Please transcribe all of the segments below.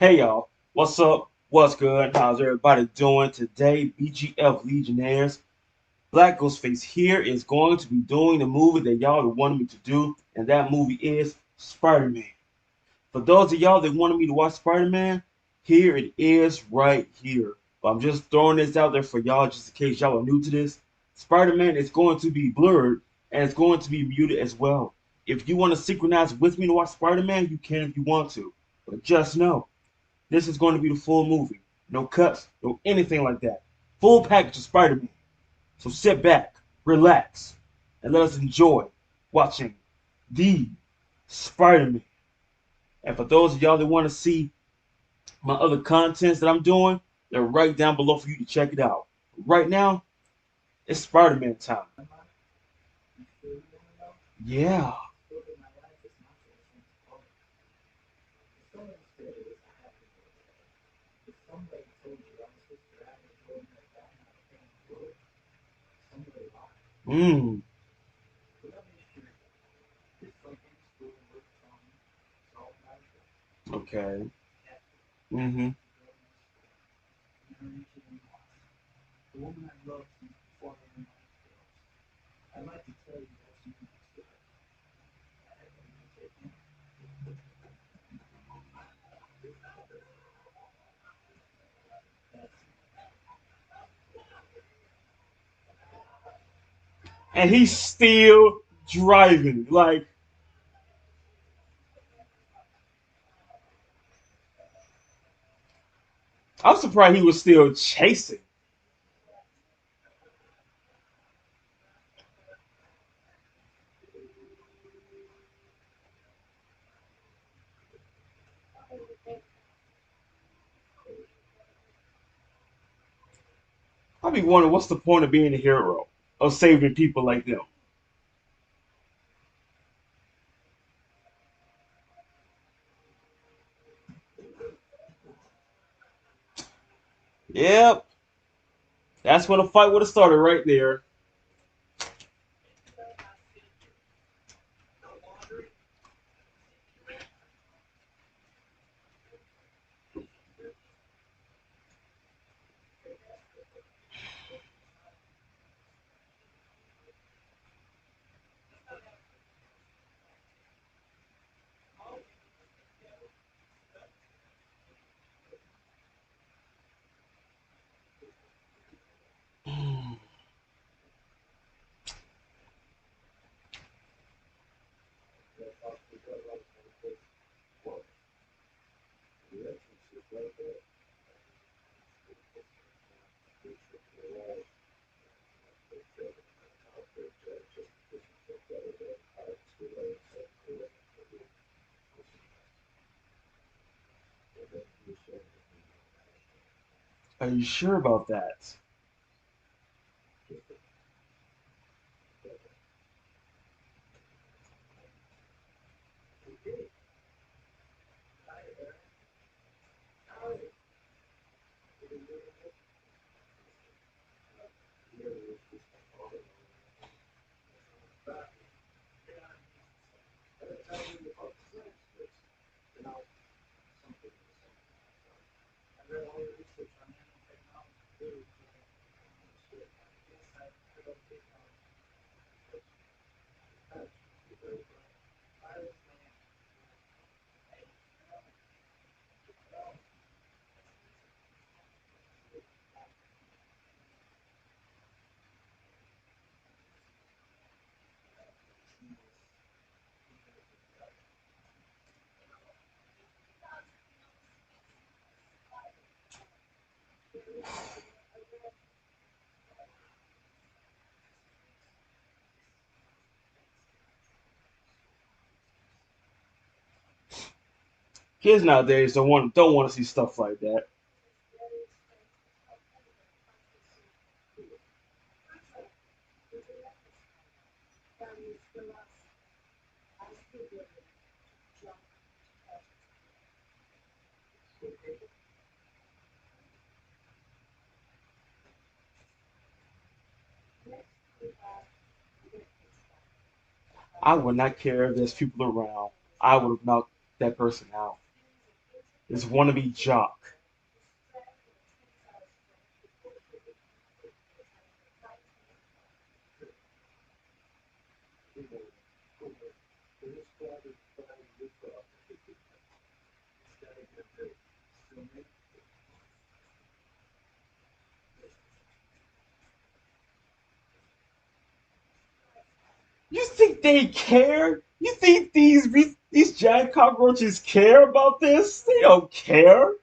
Hey y'all, what's up? What's good? How's everybody doing today? BGF Legionnaires. Black Ghostface here is going to be doing the movie that y'all wanted me to do, and that movie is Spider-Man. For those of y'all that wanted me to watch Spider-Man, here it is right here. But I'm just throwing this out there for y'all just in case y'all are new to this. Spider-Man is going to be blurred and it's going to be muted as well. If you want to synchronize with me to watch Spider-Man, you can if you want to. But just know this is going to be the full movie. No cuts, no anything like that. Full package of Spider-Man. So sit back, relax, and let us enjoy watching the Spider-Man. And for those of y'all that want to see my other contents that I'm doing, they're right down below for you to check it out. Right now, it's Spider-Man time. Yeah. Mm. Okay. Mm-hmm. And he's still driving. Like, I'm surprised he was still chasing. I be wondering what's the point of being a hero, of saving people like them. Yep, that's when the fight would have started right there. Are you sure about that? Kids nowadays don't want to see stuff like that. I would not care if there's people around. I would have knocked that person out. This wannabe jock. You think they care? You think these giant cockroaches care about this? They don't care.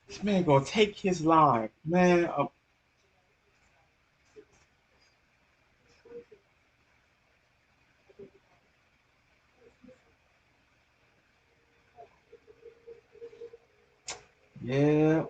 This man gonna take his line, man. Yeah,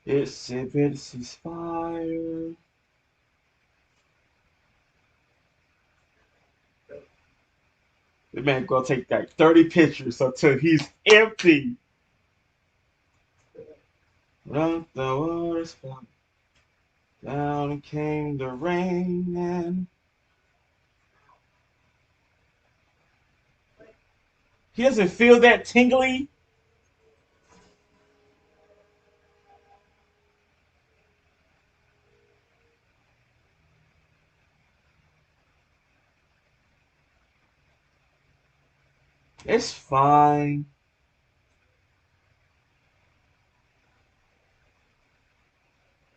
it's a bit ceasefire. The man gonna take like 30 pictures until he's empty. Run the waters fell down came the rain and he doesn't feel that tingly. It's fine.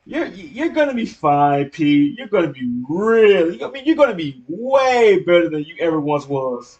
You're gonna be fine, Pete. You're gonna be really. I mean, you're gonna be way better than you ever once was.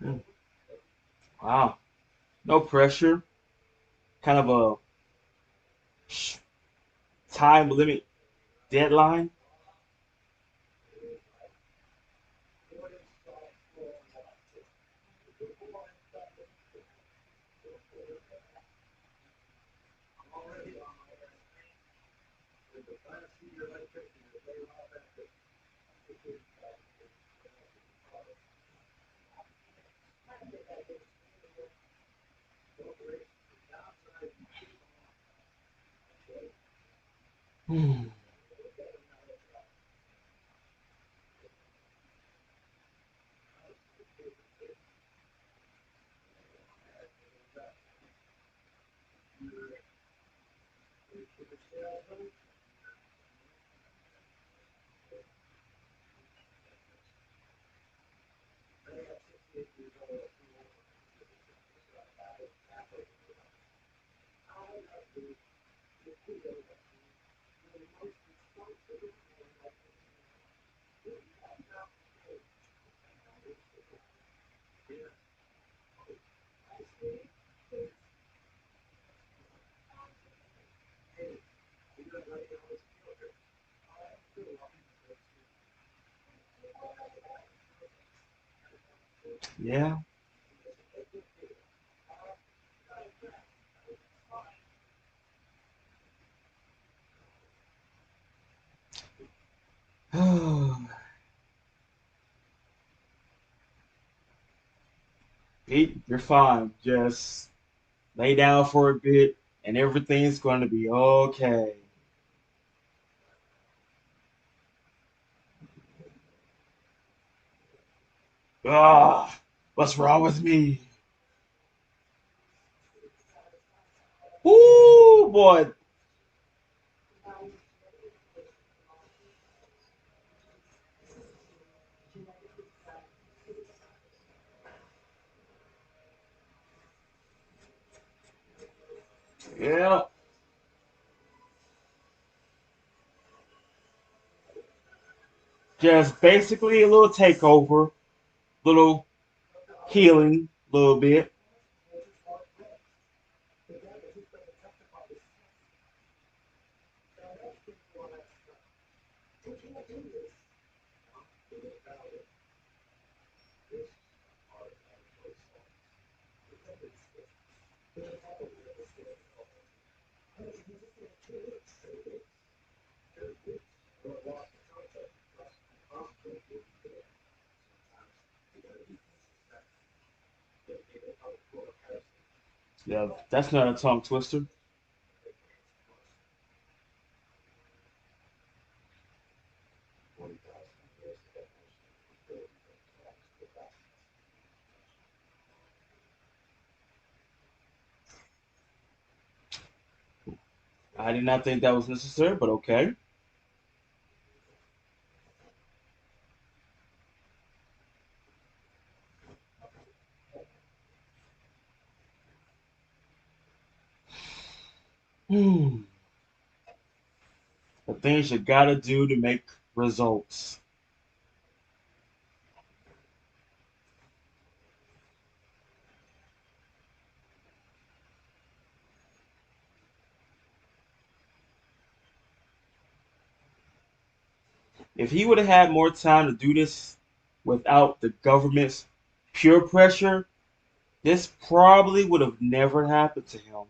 Mm, wow. No pressure. Kind of a time limit deadline. Hmm. Yeah. Pete, you're fine. Just lay down for a bit, and everything's going to be okay. Ah, what's wrong with me? Ooh, boy. Yeah. Just basically a little takeover, little healing, a little bit. Yeah, that's not a tongue twister. I did not think that was necessary, but okay. Hmm. The things you gotta do to make results. If he would have had more time to do this without the government's pure pressure, this probably would have never happened to him.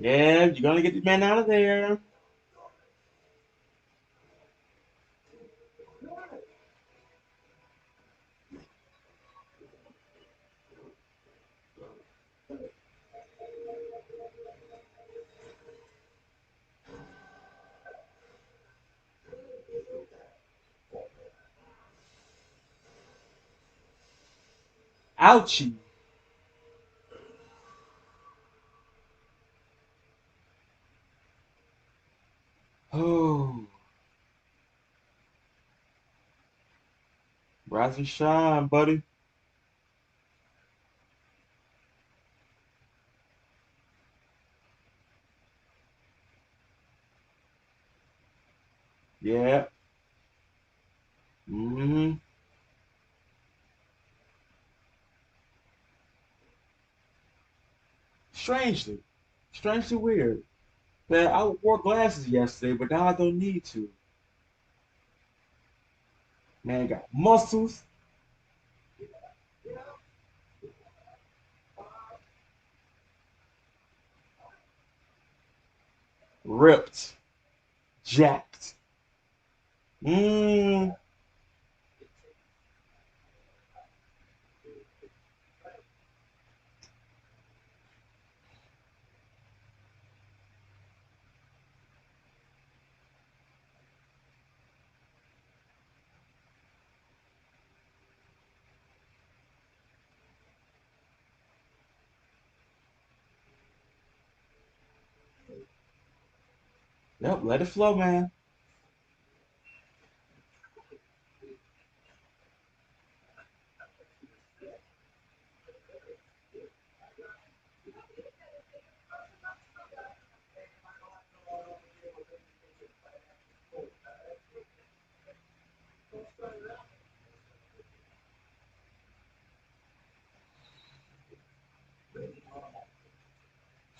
Yeah, you're gonna get the man out of there. Ouchie. Oh, rise and shine, buddy. Yeah. Hmm. Strangely, strangely weird. That I wore glasses yesterday, but now I don't need to. Man got muscles, ripped, jacked. Mmm. Yep, let it flow, man.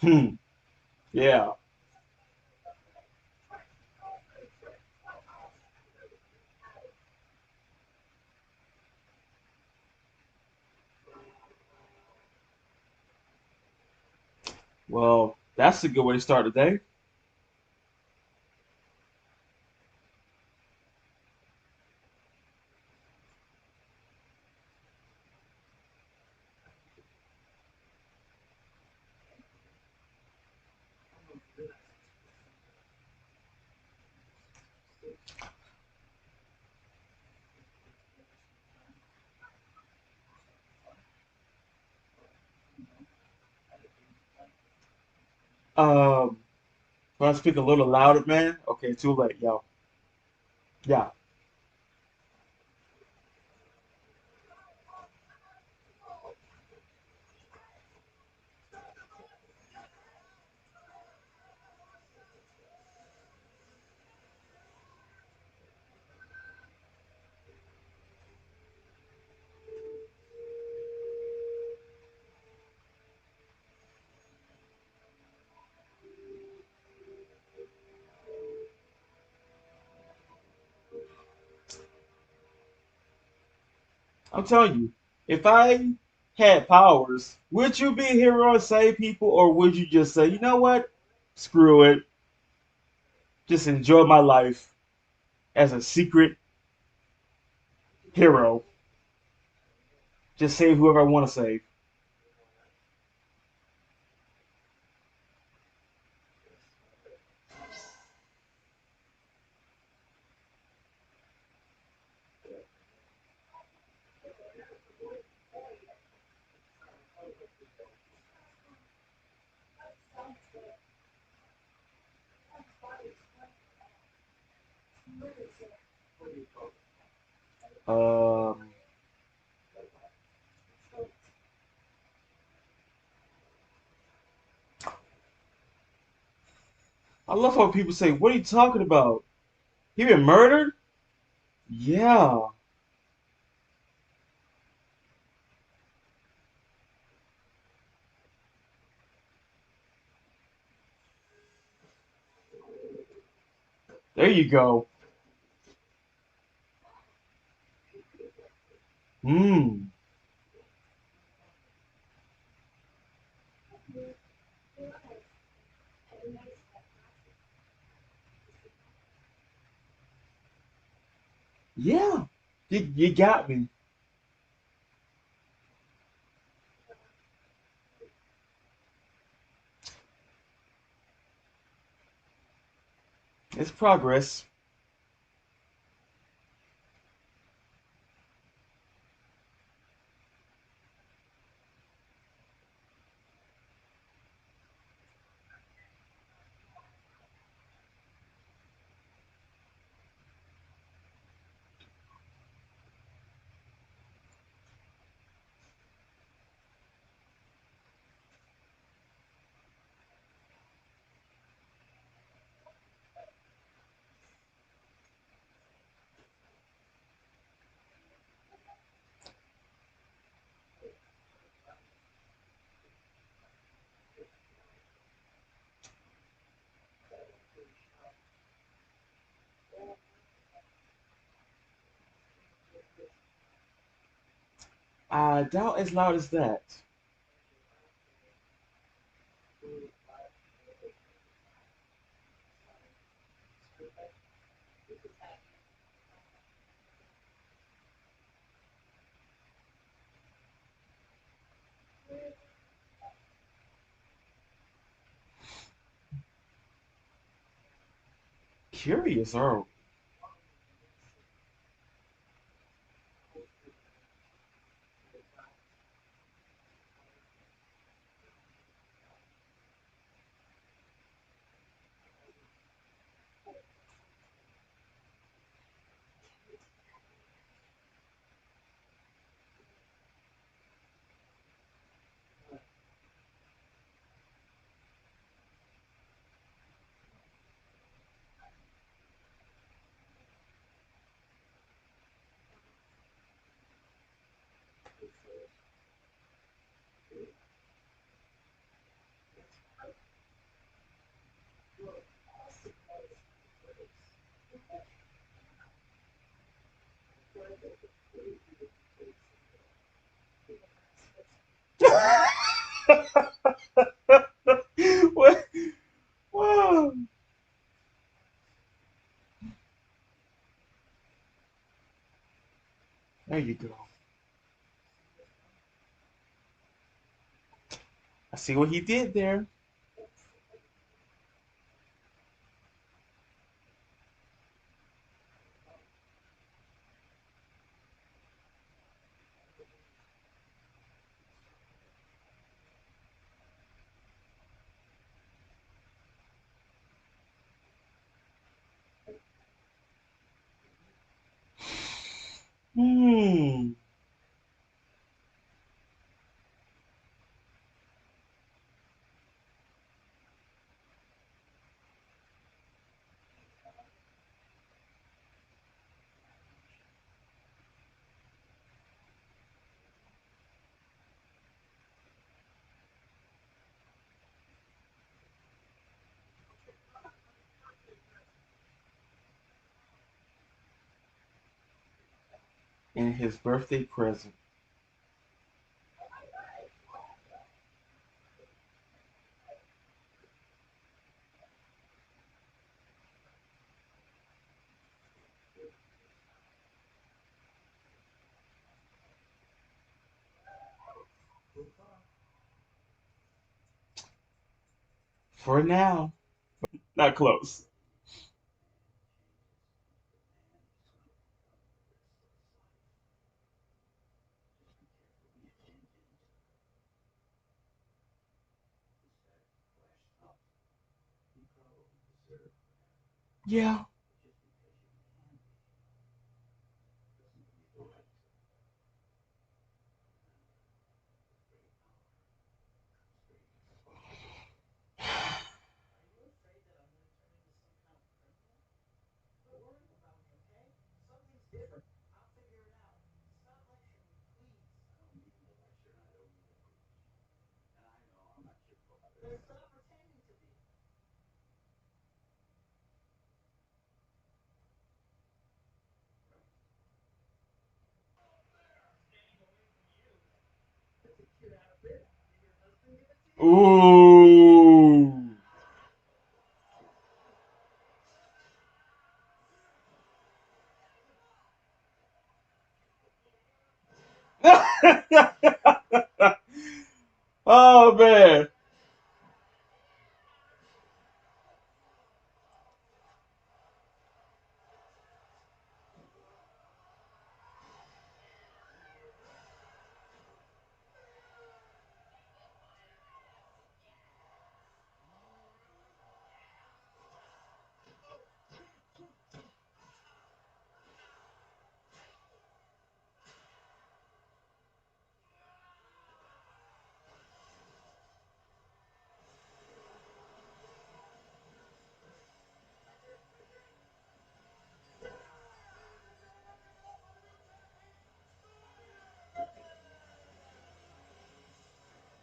Hmm. Yeah. Well, that's a good way to start the day. Um, Want to speak a little louder, man? Okay, too late, yo. Yeah. I'm telling you, if I had powers, would you be a hero and save people, or would you just say, you know what? Screw it. Just enjoy my life as a secret hero. Just save whoever I want to save. Um, I love how people say, "What are you talking about? He been murdered?" Yeah, there you go. Hmm. You got me. It's progress. I doubt as loud as that. Curious, Earl. What? Whoa. There you go. I see what he did there. Hmm. And his birthday present. For now. Not close. Yeah. Ooh. Oh man.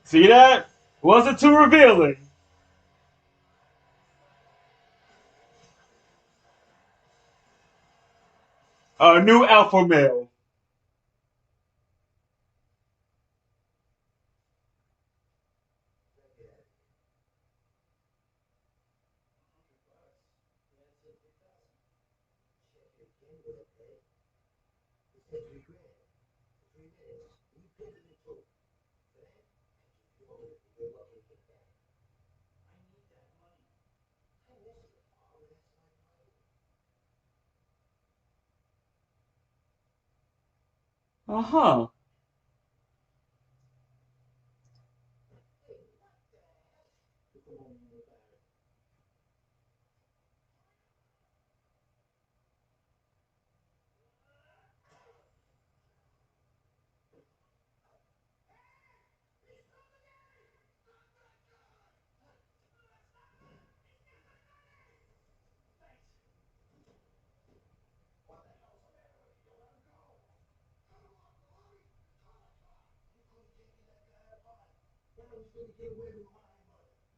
See that? Wasn't too revealing. A new alpha male. Uh huh.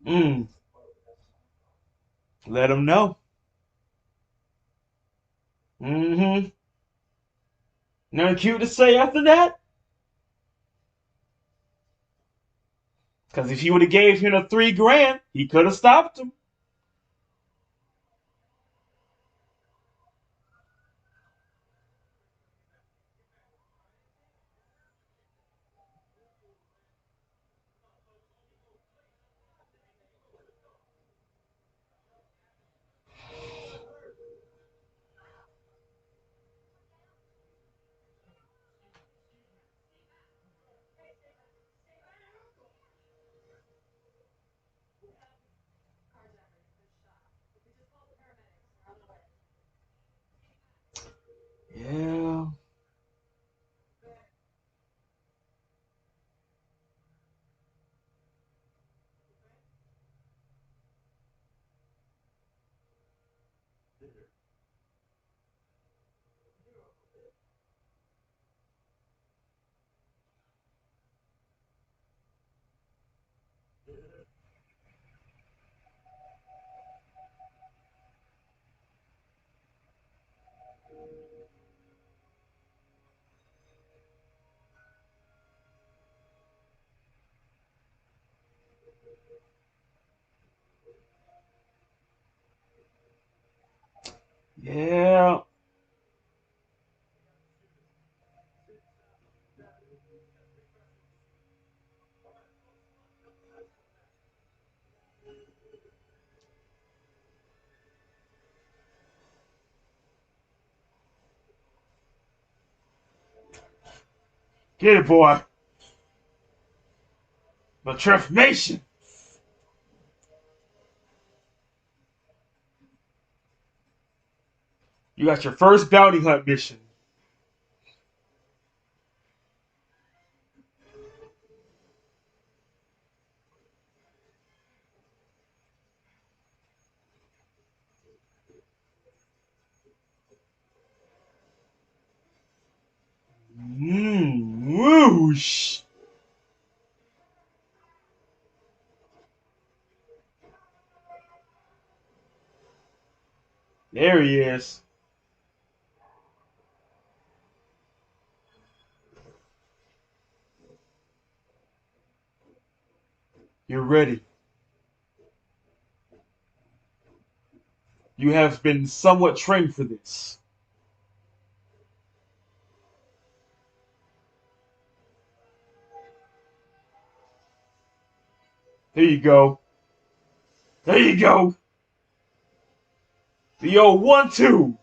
Mm. Let him know. Mm-hmm. Nothing cute to say after that? Because if he would have gave him the 3 grand, he could have stopped him. Yeah. Yeah. Get it, boy. The transformation. You got your first bounty hunt mission. Whoosh. There he is. You're ready. You have been somewhat trained for this. There you go. There you go. The old 1-2.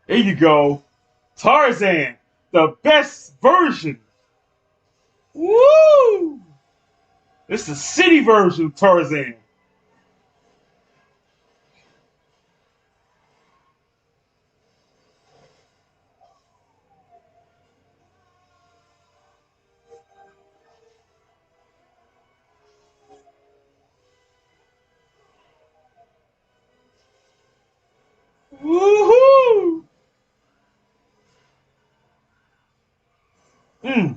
There you go. Tarzan, the best version. Woo! This is the city version of Tarzan. Woohoo! Mm.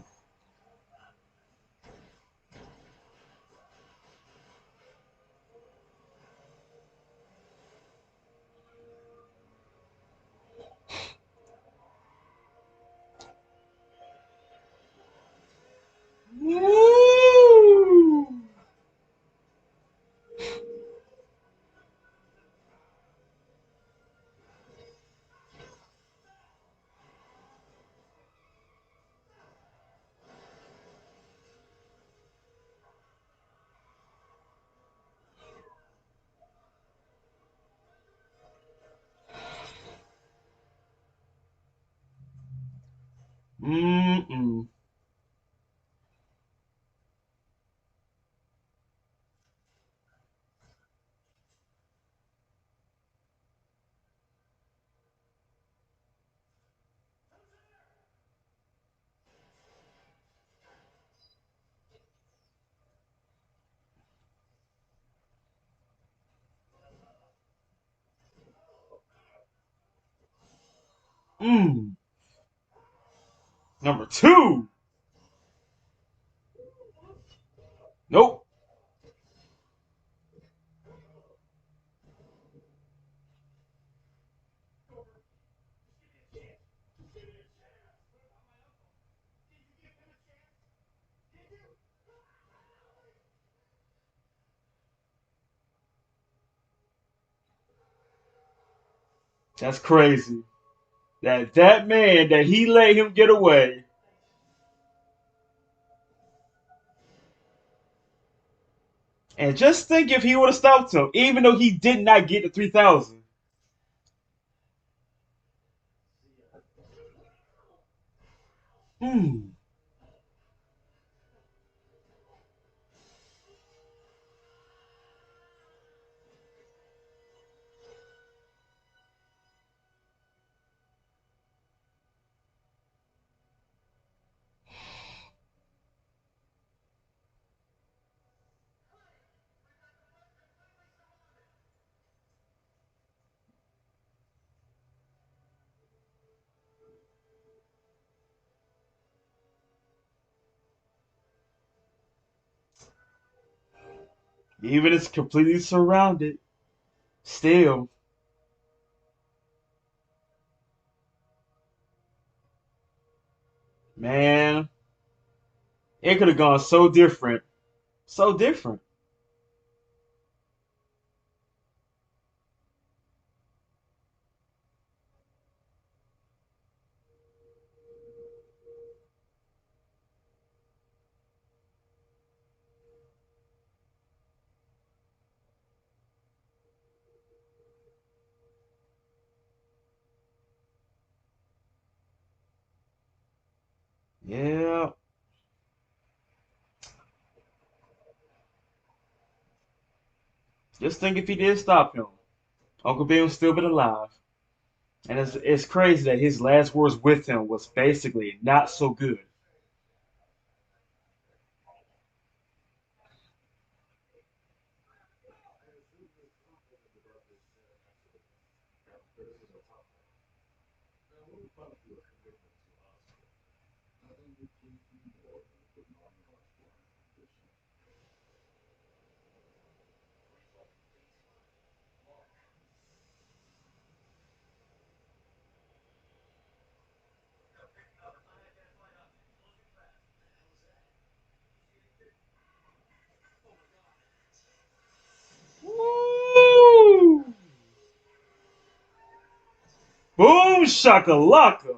Woo! Mm-mm. Mm. Number two. Nope. That's crazy. That man that he let him get away. And just think if he would have stopped him, even though he did not get the 3,000. Hmm. Even it's completely surrounded. Still, man, it could have gone so different. So different. Yeah. Just think if he did stop him, Uncle Ben would still been alive. And it's crazy that his last words with him was basically not so good. Woo! Boom shakalaka.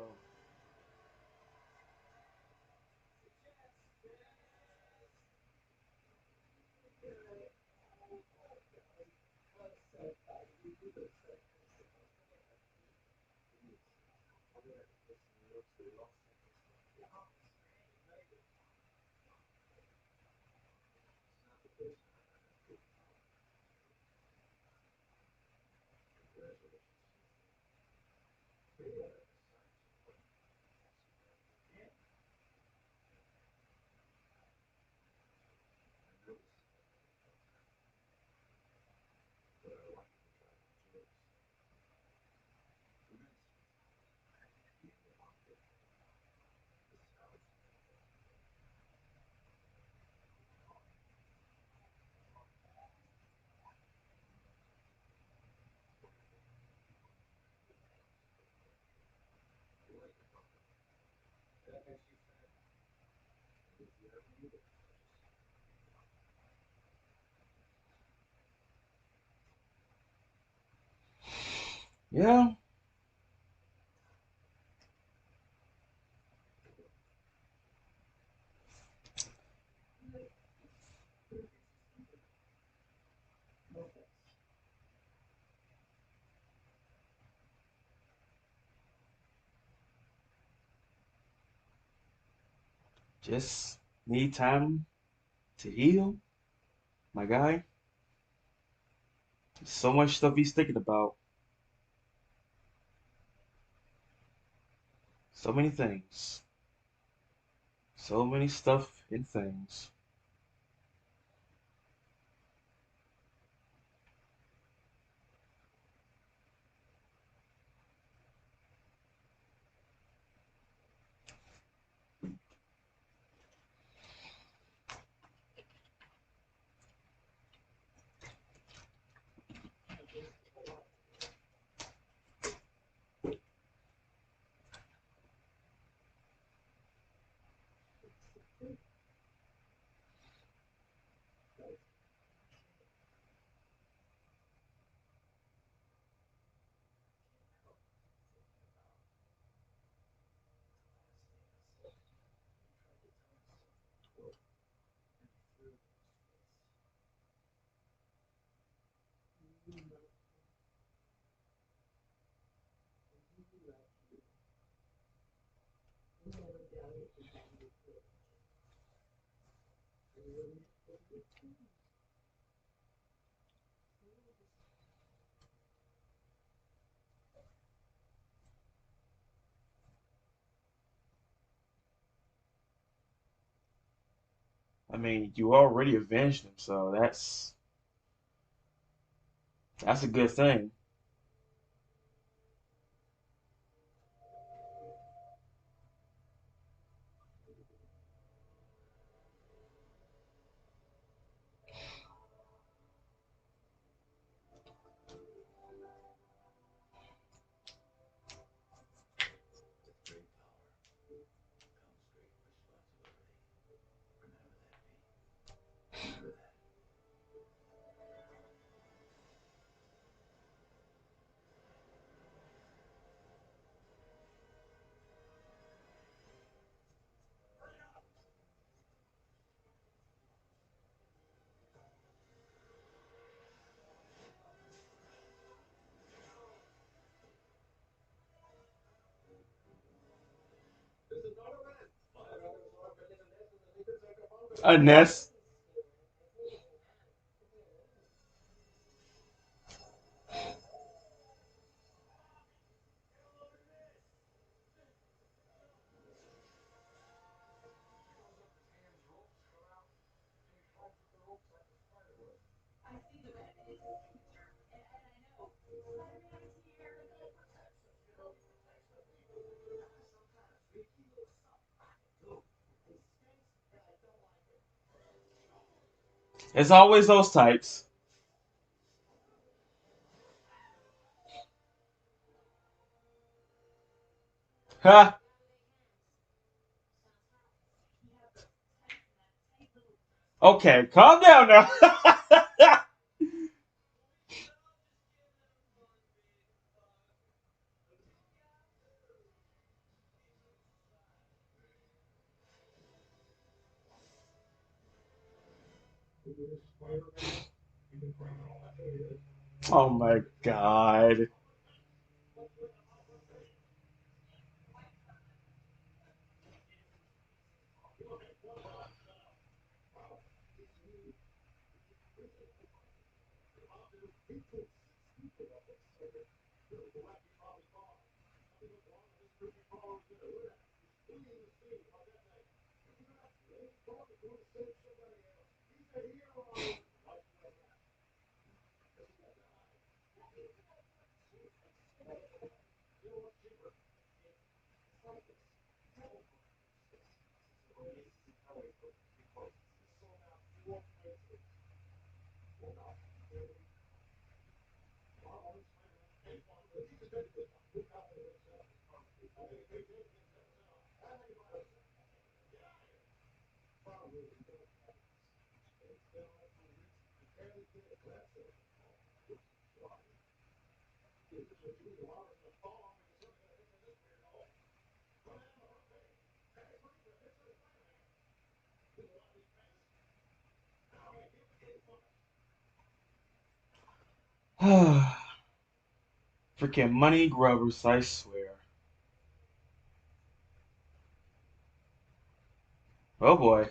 Yeah, just need time to heal, my guy. So much stuff he's thinking about. So many things. So many stuff and things. I mean, you already avenged him, so that's a good thing. A nest. It's always those types. Ha! Okay, calm down now. Oh my god. Freaking money grubbers, I swear. Oh boy.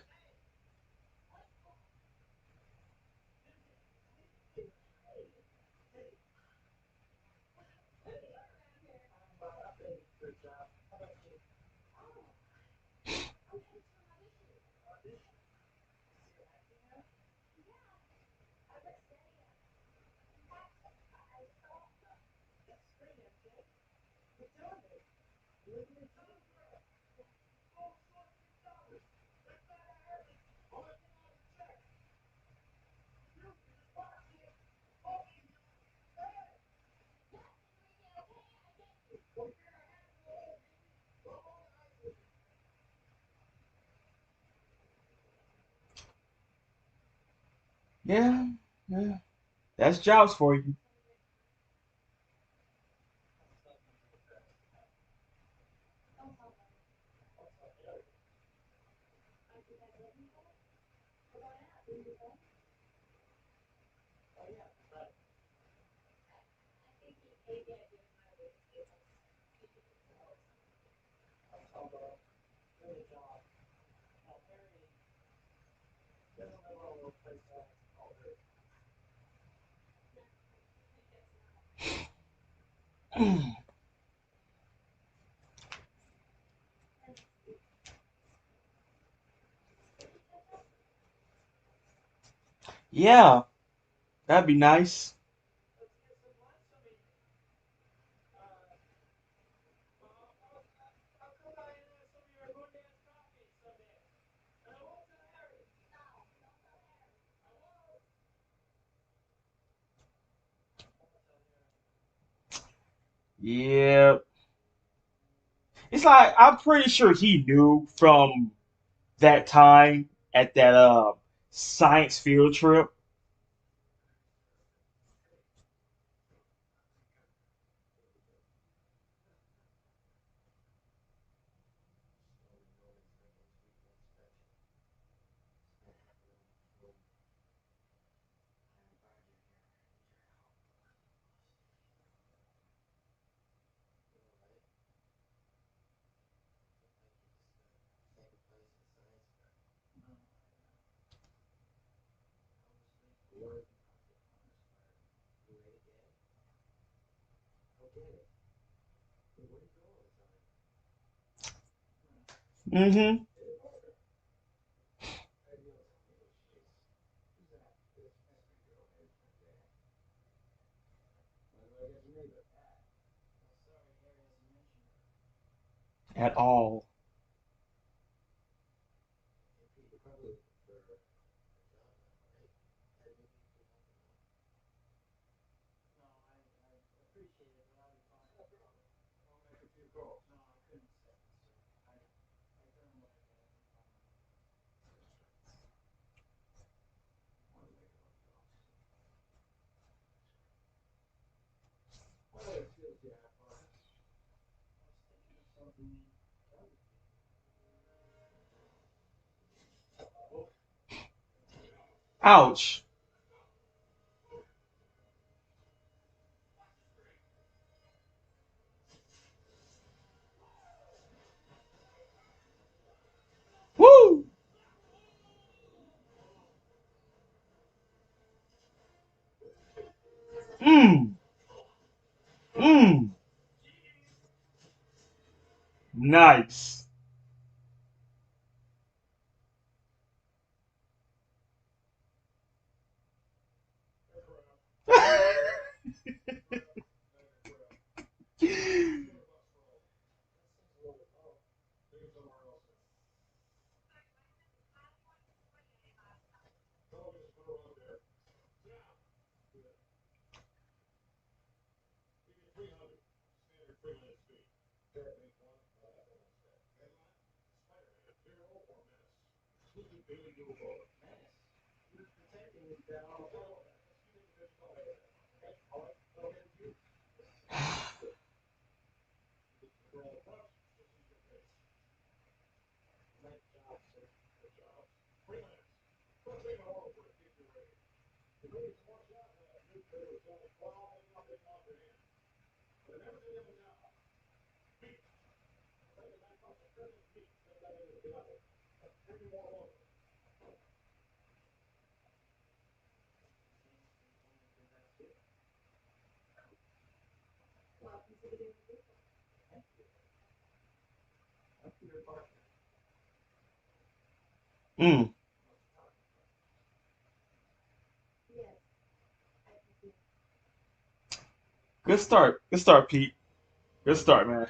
Yeah, yeah. That's jobs for you. Yeah, that'd be nice. Yeah. It's like I'm pretty sure he knew from that time at that science field trip. Mm-hmm. At all. Ouch. Woo! Mmm. Nice. Mm. Good start. Good start, Pete. Good start, man.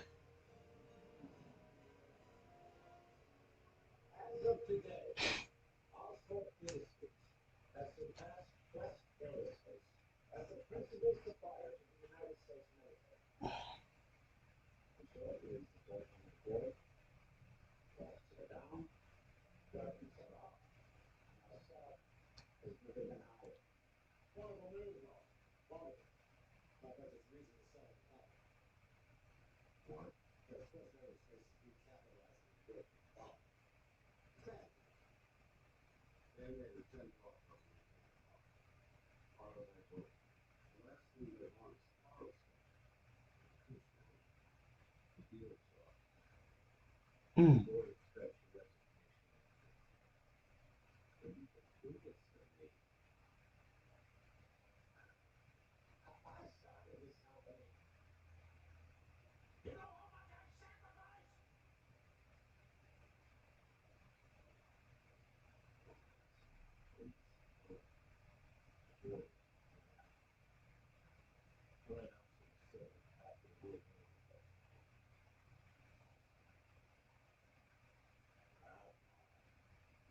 Mm.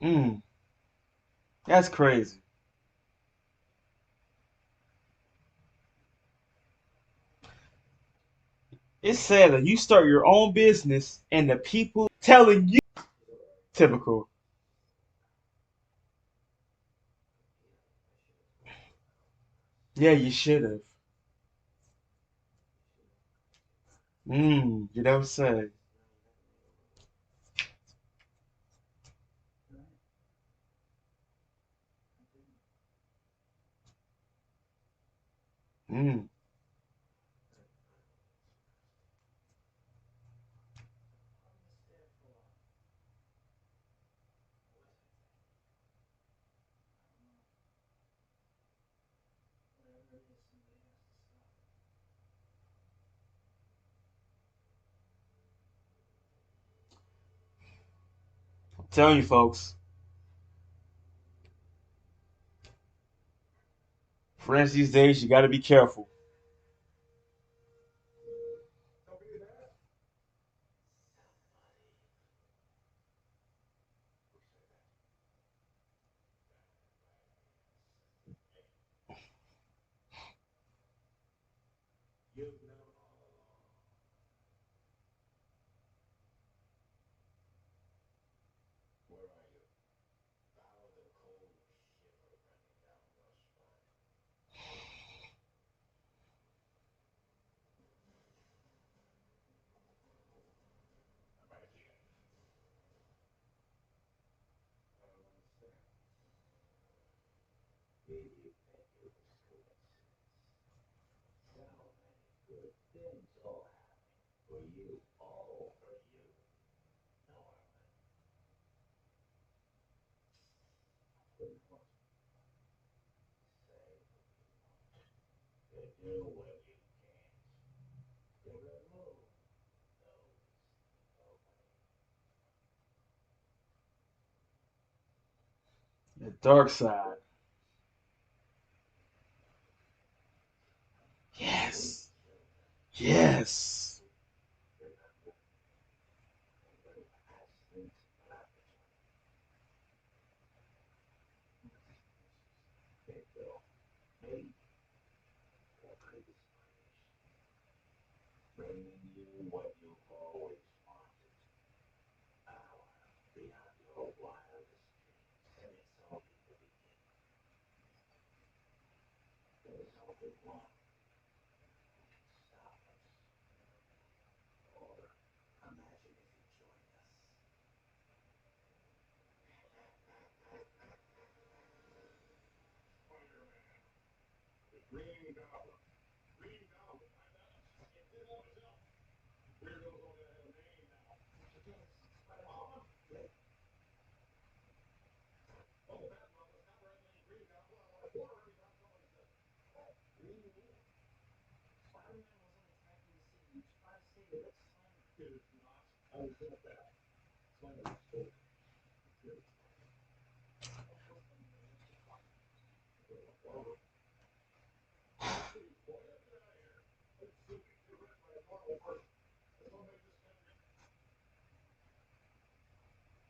Mm. That's crazy. It's sad that you start your own business and the people telling you typical. Yeah, you should have. You know what I'm saying? Mm. I'm telling you, folks. Friends these days, you got to be careful. The dark side. Yes. Yes.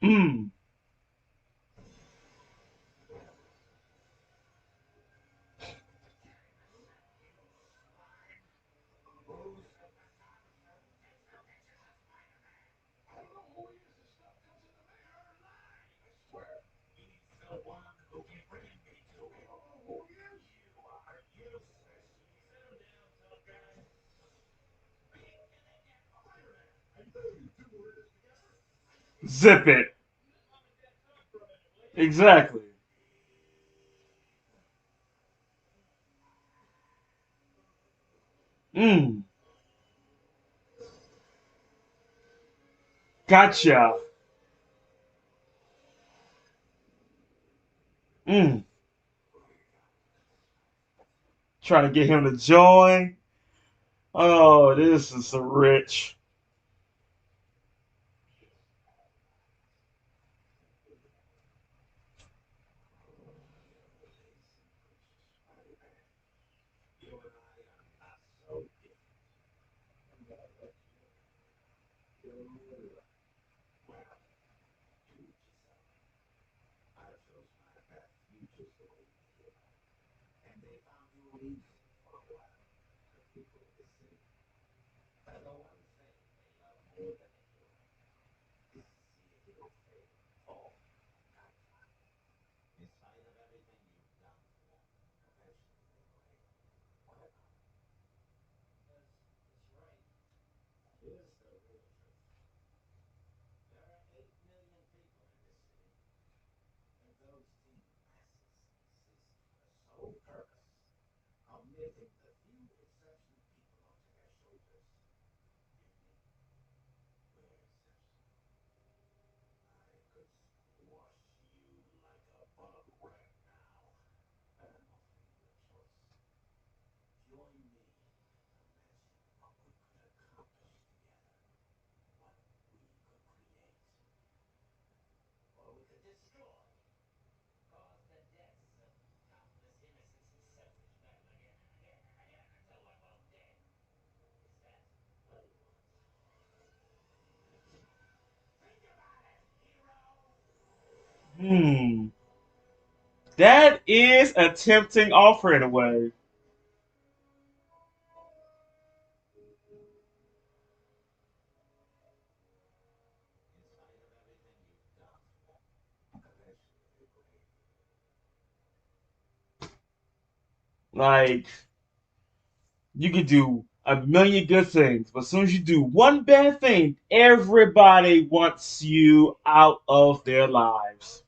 Mm. Zip it. Exactly. Mm. Gotcha. Mm. Trying to get him to join. Oh, this is so rich. Hmm. That is a tempting offer in a way. Like, you could do a million good things, but as soon as you do one bad thing, everybody wants you out of their lives.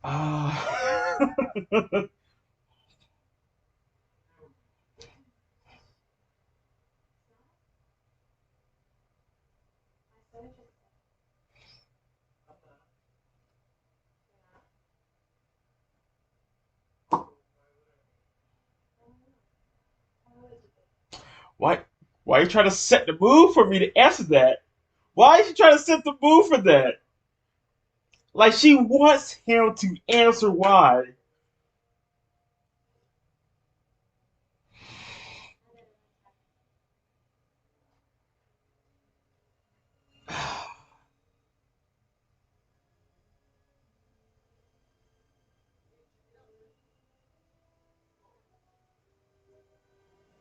Ah. why? Why are you trying to set the mood for me to answer that? Why is she trying to set the mood for that? Like she wants him to answer why.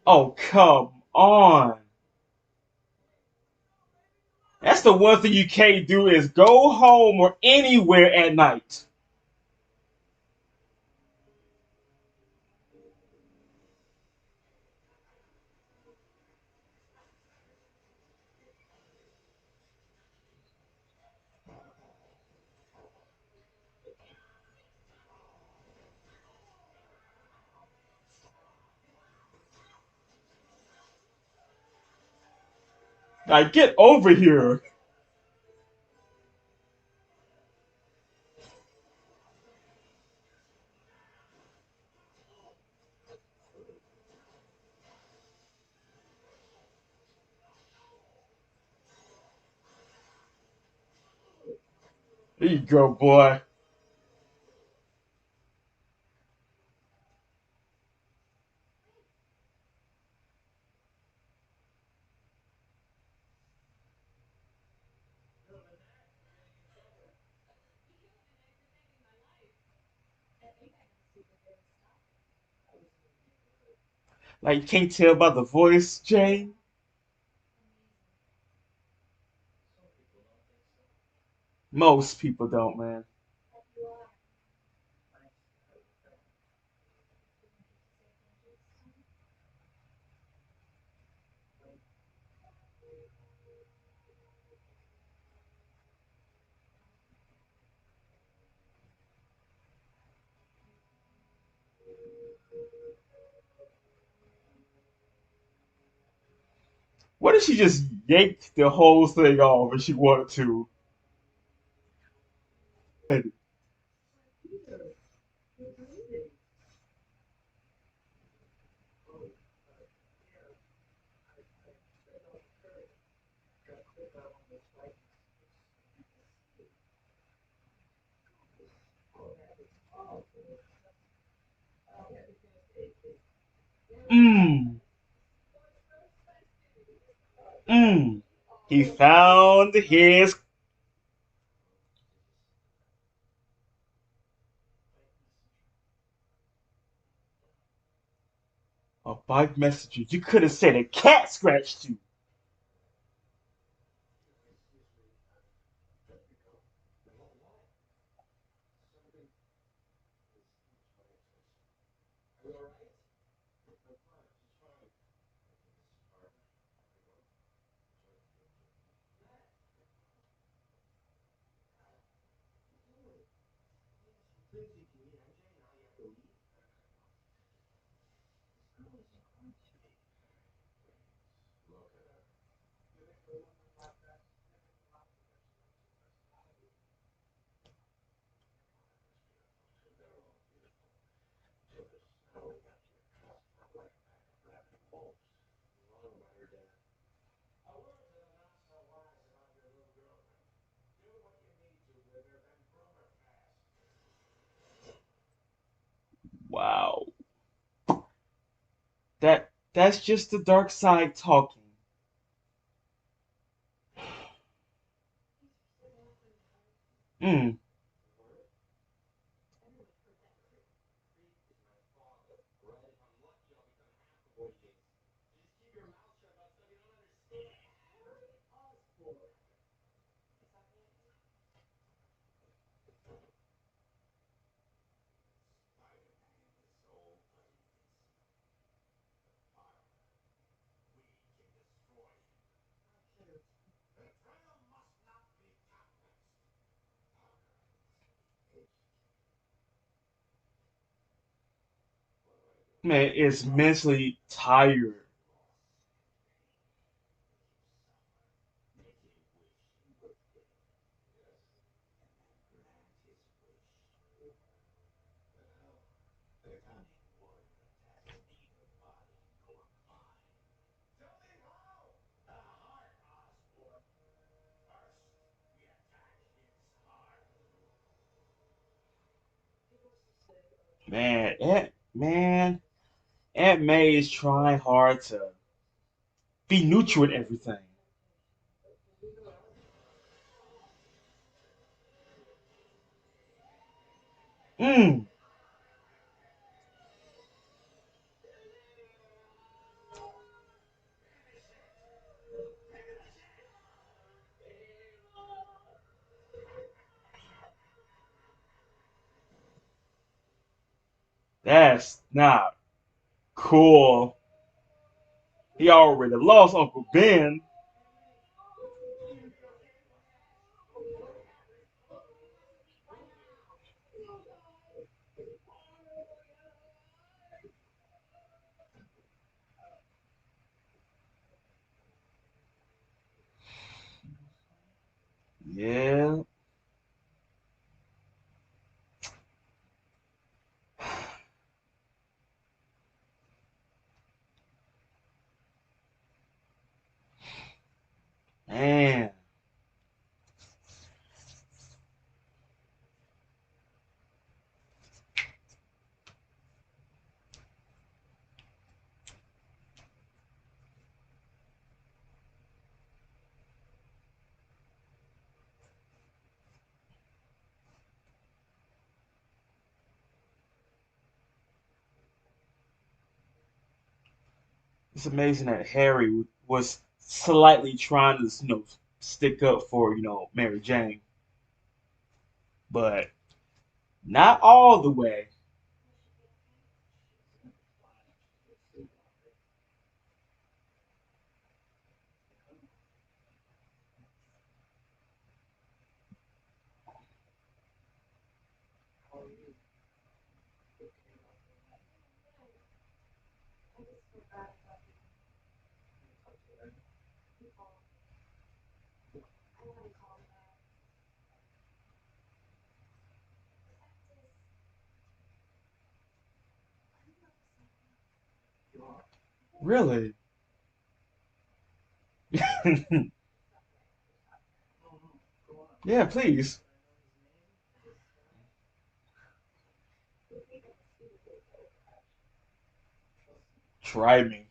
Oh, come on. That's the one thing you can't do is go home or anywhere at night. Like, get over here. There you go, boy. Like, you can't tell by the voice, Jay. Most people don't, man. What if she just yanked the whole thing off if she wanted to? Mmm, mmm. He found his a bike messenger. You could have said a cat scratched you. Wow. That's just the dark side talking. Mm. Man, it's mentally tired. Aunt May is trying hard to be neutral in everything. Mm, that's not cool. He already lost Uncle Ben. Yeah, man, it's amazing that Harry was slightly trying to, stick up for, Mary Jane, but not all the way. Really? Yeah, please. Try me.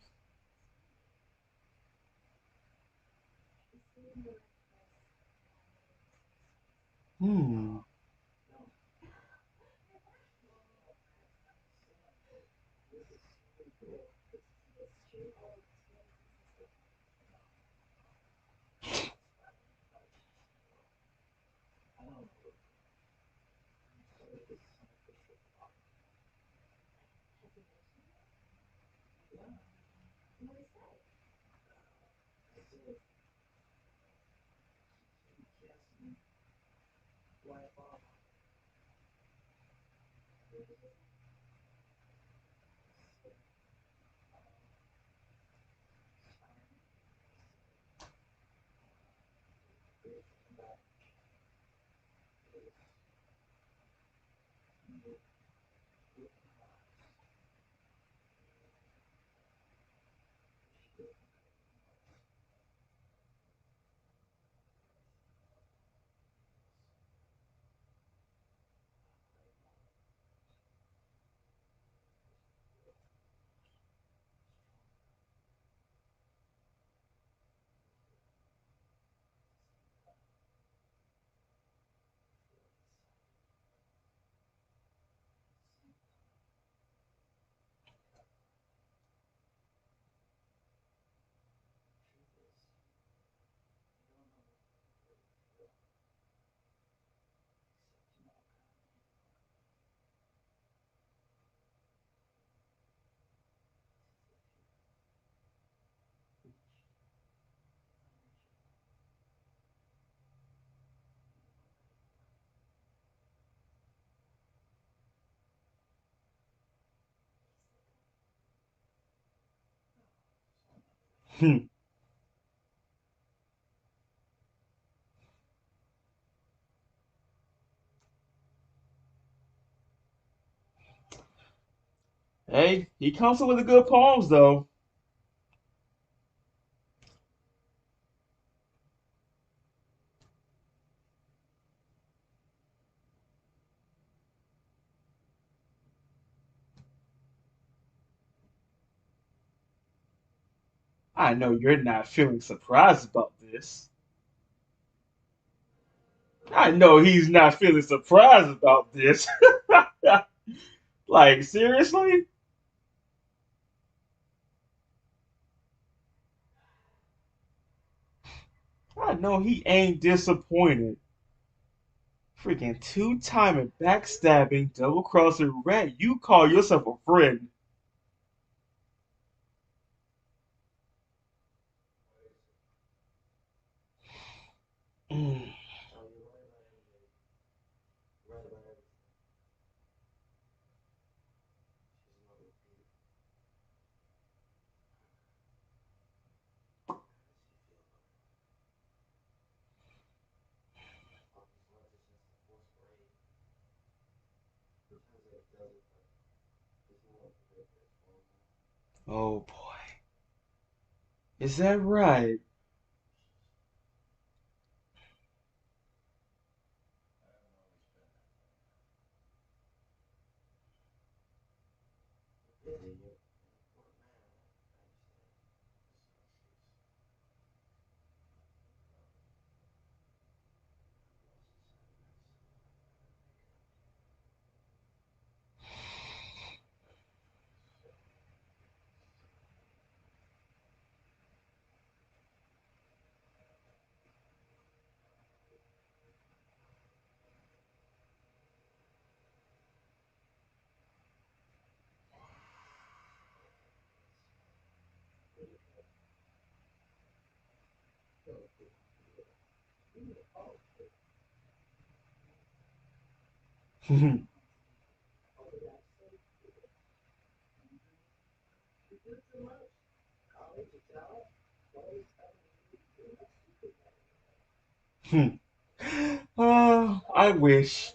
Hmm. Hmm. Hey, he comes up with the good poems though. I know you're not feeling surprised about this. I know he's not feeling surprised about this. Like, seriously? I know he ain't disappointed. Freaking two-timing, backstabbing, double-crossing rat. You call yourself a friend. Mm. Oh boy. Is that right? I wish.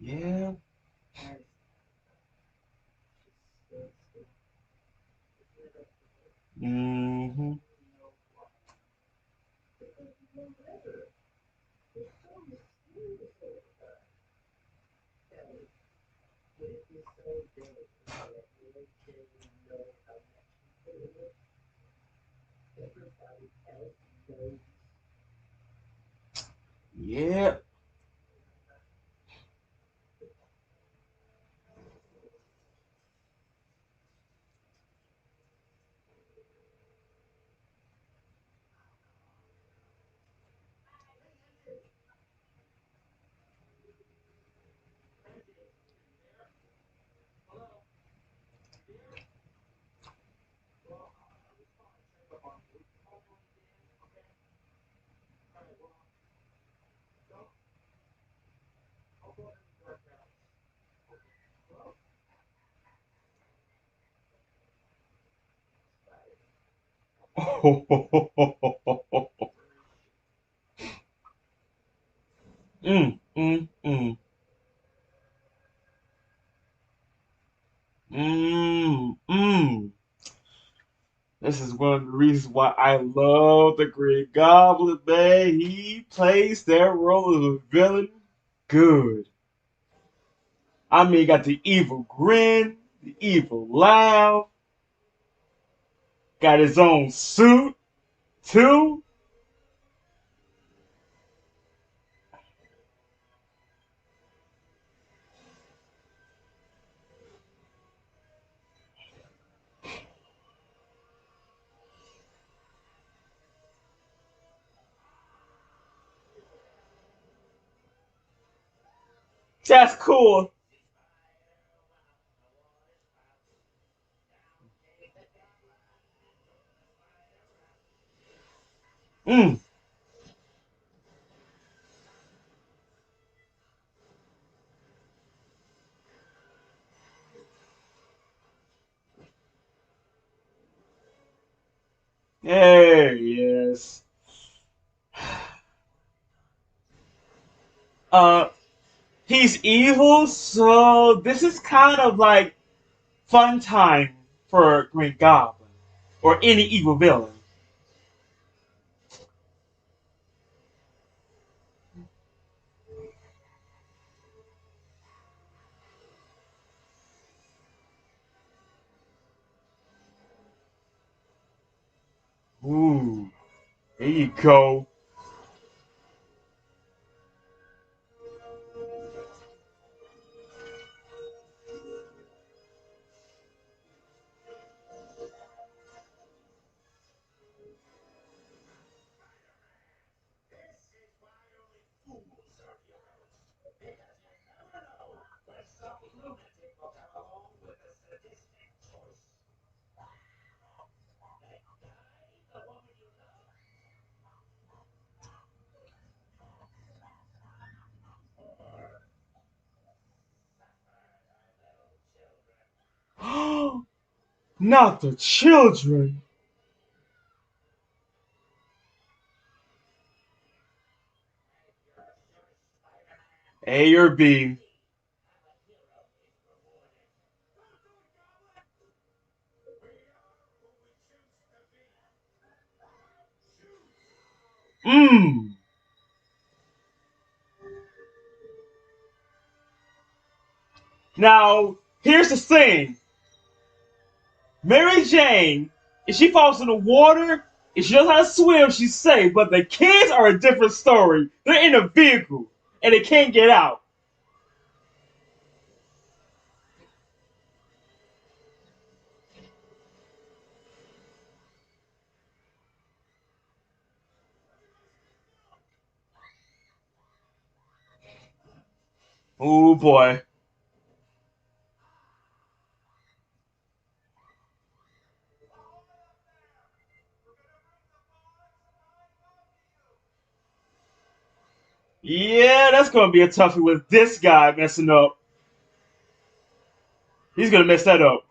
Yeah. Hmm. Yeah. Mm. Mm. This is one of the reasons why I love the Green Goblin, man. He plays that role of a villain good. I mean, he got the evil grin, the evil laugh, got his own suit, too. That's cool. Mm. There he is. Uh, he's evil, so this is kind of like fun time for Green Goblin or any evil villain. Ooh, there you go. Not the children. A or B. Mmm. Now, here's the thing. Mary Jane, if she falls in the water, if she knows how to swim, she's safe. But the kids are a different story. They're in a vehicle and they can't get out. Oh boy. Yeah, that's gonna be a toughie with this guy messing up. He's gonna mess that up.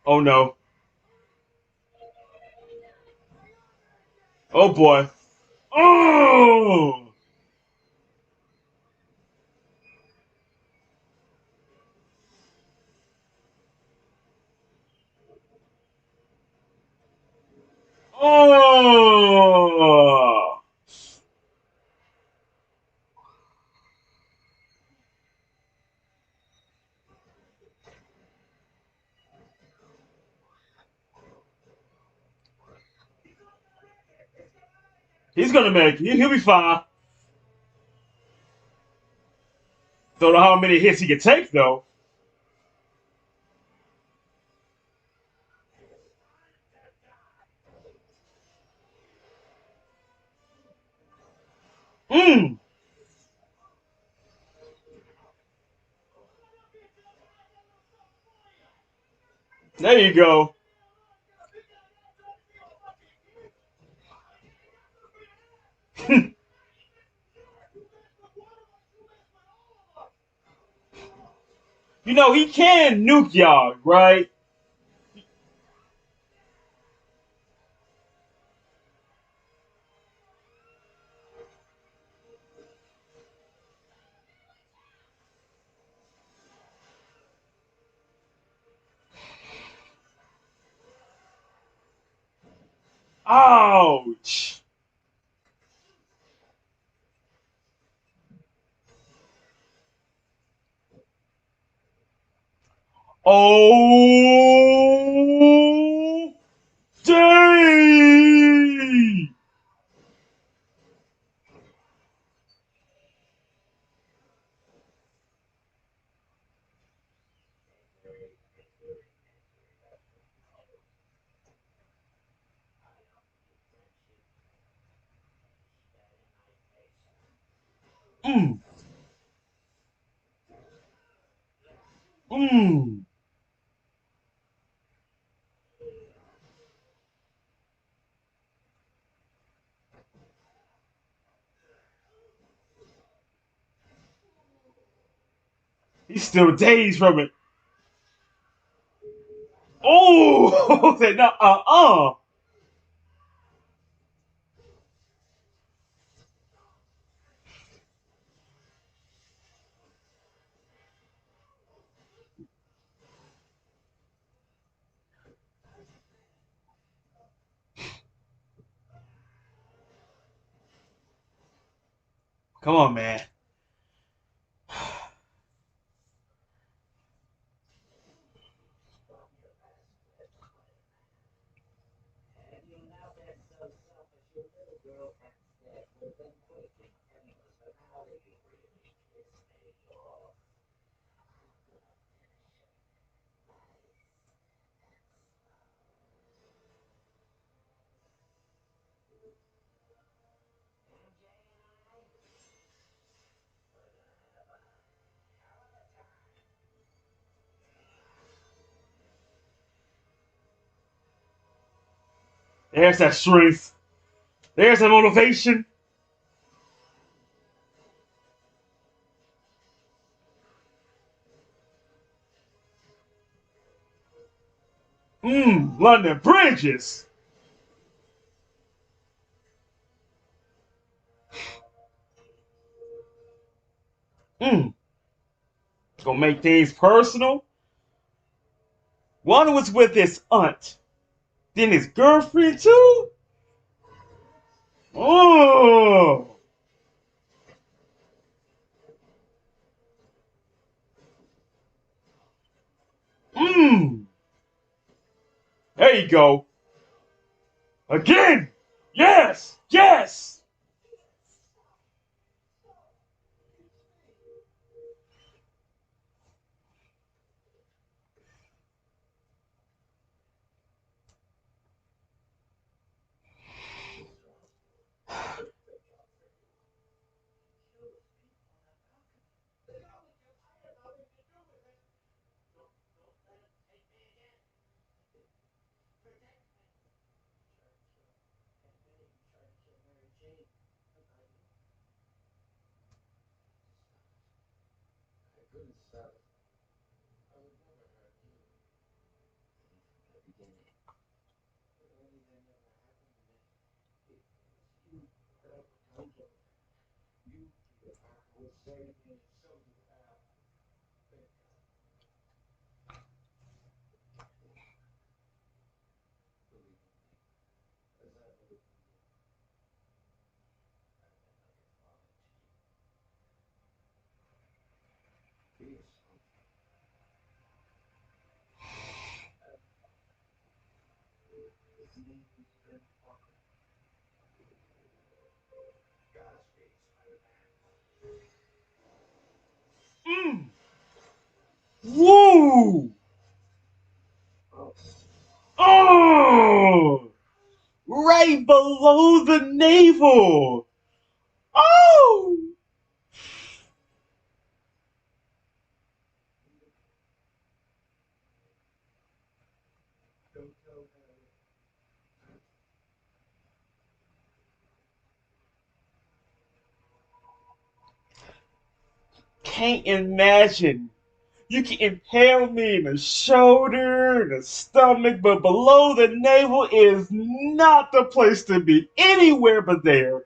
Oh no. Oh boy. Oh. Oh. He's gonna make it. He'll be fine. Don't know how many hits he can take though. Mm. There you go. You know he can nuke y'all, right? Ouch. Oh. Damn. Mm, mm. He's still dazed from it. Oh, no, come on, man. There's that strength. There's that motivation. London Bridges. Mm, gonna make things personal. One was with his aunt, then his girlfriend too. Oh, mm, there you go. Again. Yes, yes. Mm. Woo! Oh! Right below the navel! Oh! Can't imagine. You can impale me in the shoulder, the stomach, but below the navel is not the place to be. Anywhere but there.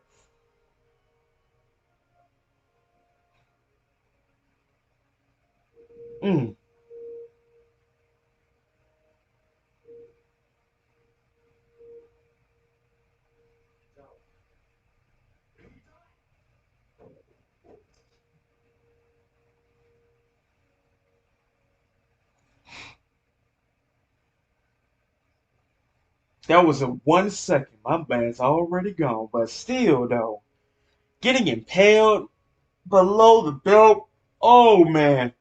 Mm. That was in 1 second. My man's already gone, but still, though, getting impaled below the belt. Oh man.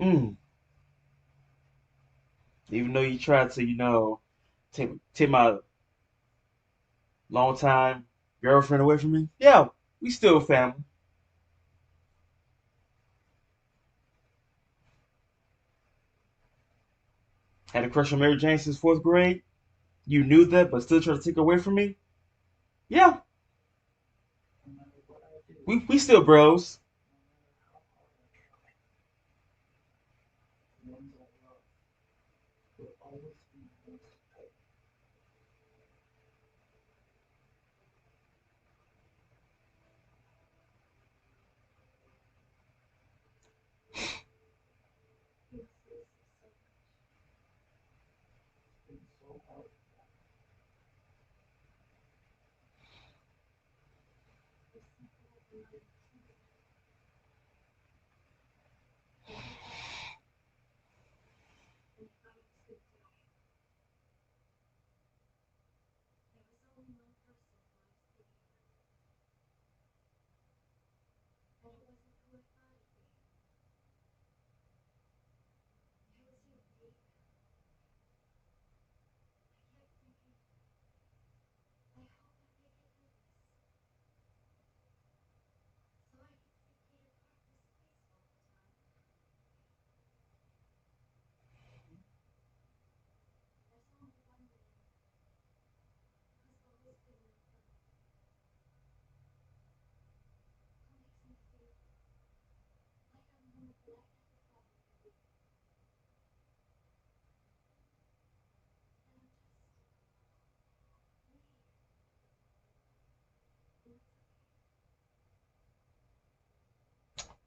Mm. Even though you tried to, take my long time girlfriend away from me. Yeah, we still family. Had a crush on Mary Jane since fourth grade. You knew that, but still tried to take her away from me. Yeah, we still bros.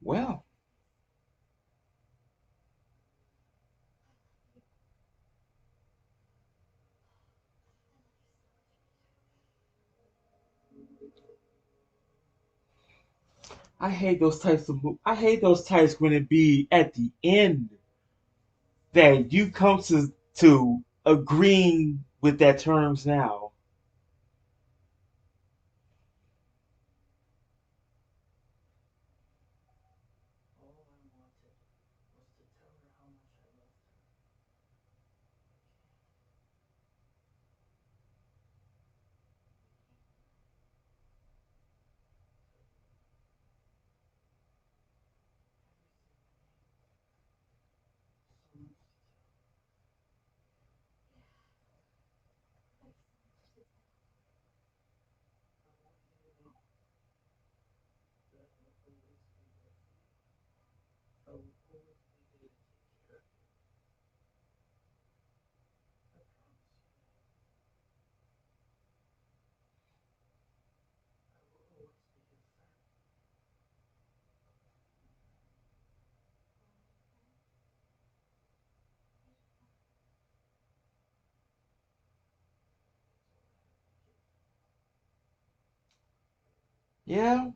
Well, I hate those types when it be at the end that you come to agreeing with that terms now. Yeah,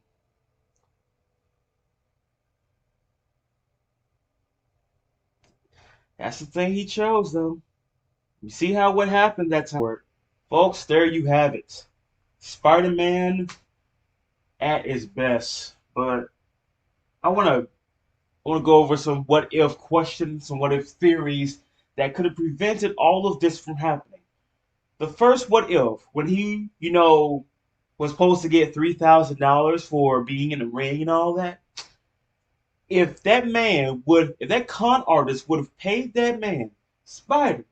that's the thing he chose though. You see how what happened that time. Folks, there you have it. Spider-Man at its best. But I wanna go over some what if questions, some what if theories that could have prevented all of this from happening. The first what if, when he, was supposed to get $3,000 for being in the ring and all that, if that con artist would have paid that man, Spider,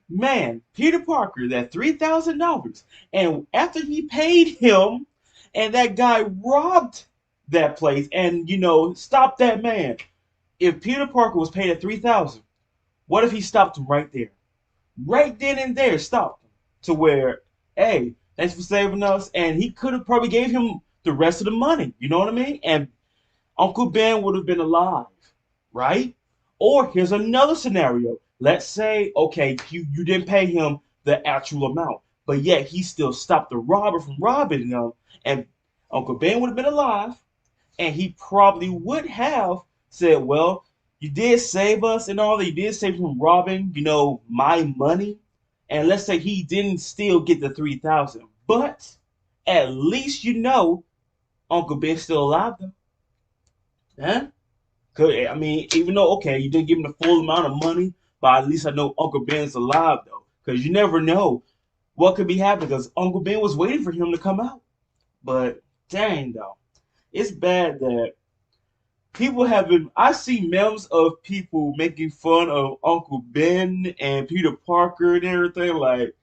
man, Peter Parker, that $3,000, and after he paid him, and that guy robbed that place, and stopped that man. If Peter Parker was paid at 3,000, what if he stopped him right there, right then and there, stopped him to where, hey, thanks for saving us, and he could have probably gave him the rest of the money. You know what I mean? And Uncle Ben would have been alive, right? Or here's another scenario. Let's say, okay, you didn't pay him the actual amount, but yet he still stopped the robber from robbing them, and Uncle Ben would have been alive, and he probably would have said, "Well, you did save us and all that. You did save from robbing, my money." And let's say he didn't still get the 3,000, but at least Uncle Ben's still alive though, huh? Could I mean, even though okay, you didn't give him the full amount of money, but at least I know Uncle Ben's alive though, because you never know what could be happening. Because Uncle Ben was waiting for him to come out. But dang though, it's bad that people have been. I see memes of people making fun of Uncle Ben and Peter Parker and everything. Like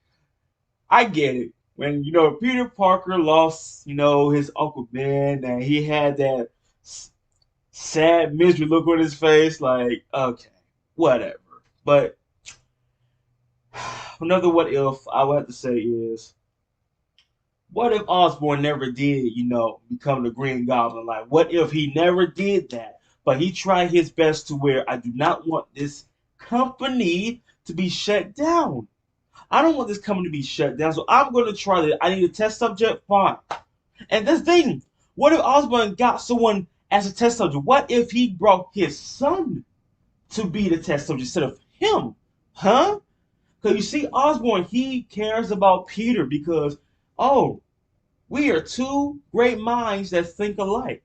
I get it. When Peter Parker lost, his Uncle Ben, and he had that sad misery look on his face. Like, okay, whatever. But another what if I would have to say is, what if Osborn never did, become the Green Goblin? Like, what if he never did that, but he tried his best to where I do not want this company to be shut down. I don't want this company to be shut down, so I'm going to try that. I need a test subject, fine. And this thing, what if Osborn got someone as a test subject? What if he brought his son to be the test subject instead of him? Huh? Because you see, Osborn, he cares about Peter because, oh, we are two great minds that think alike.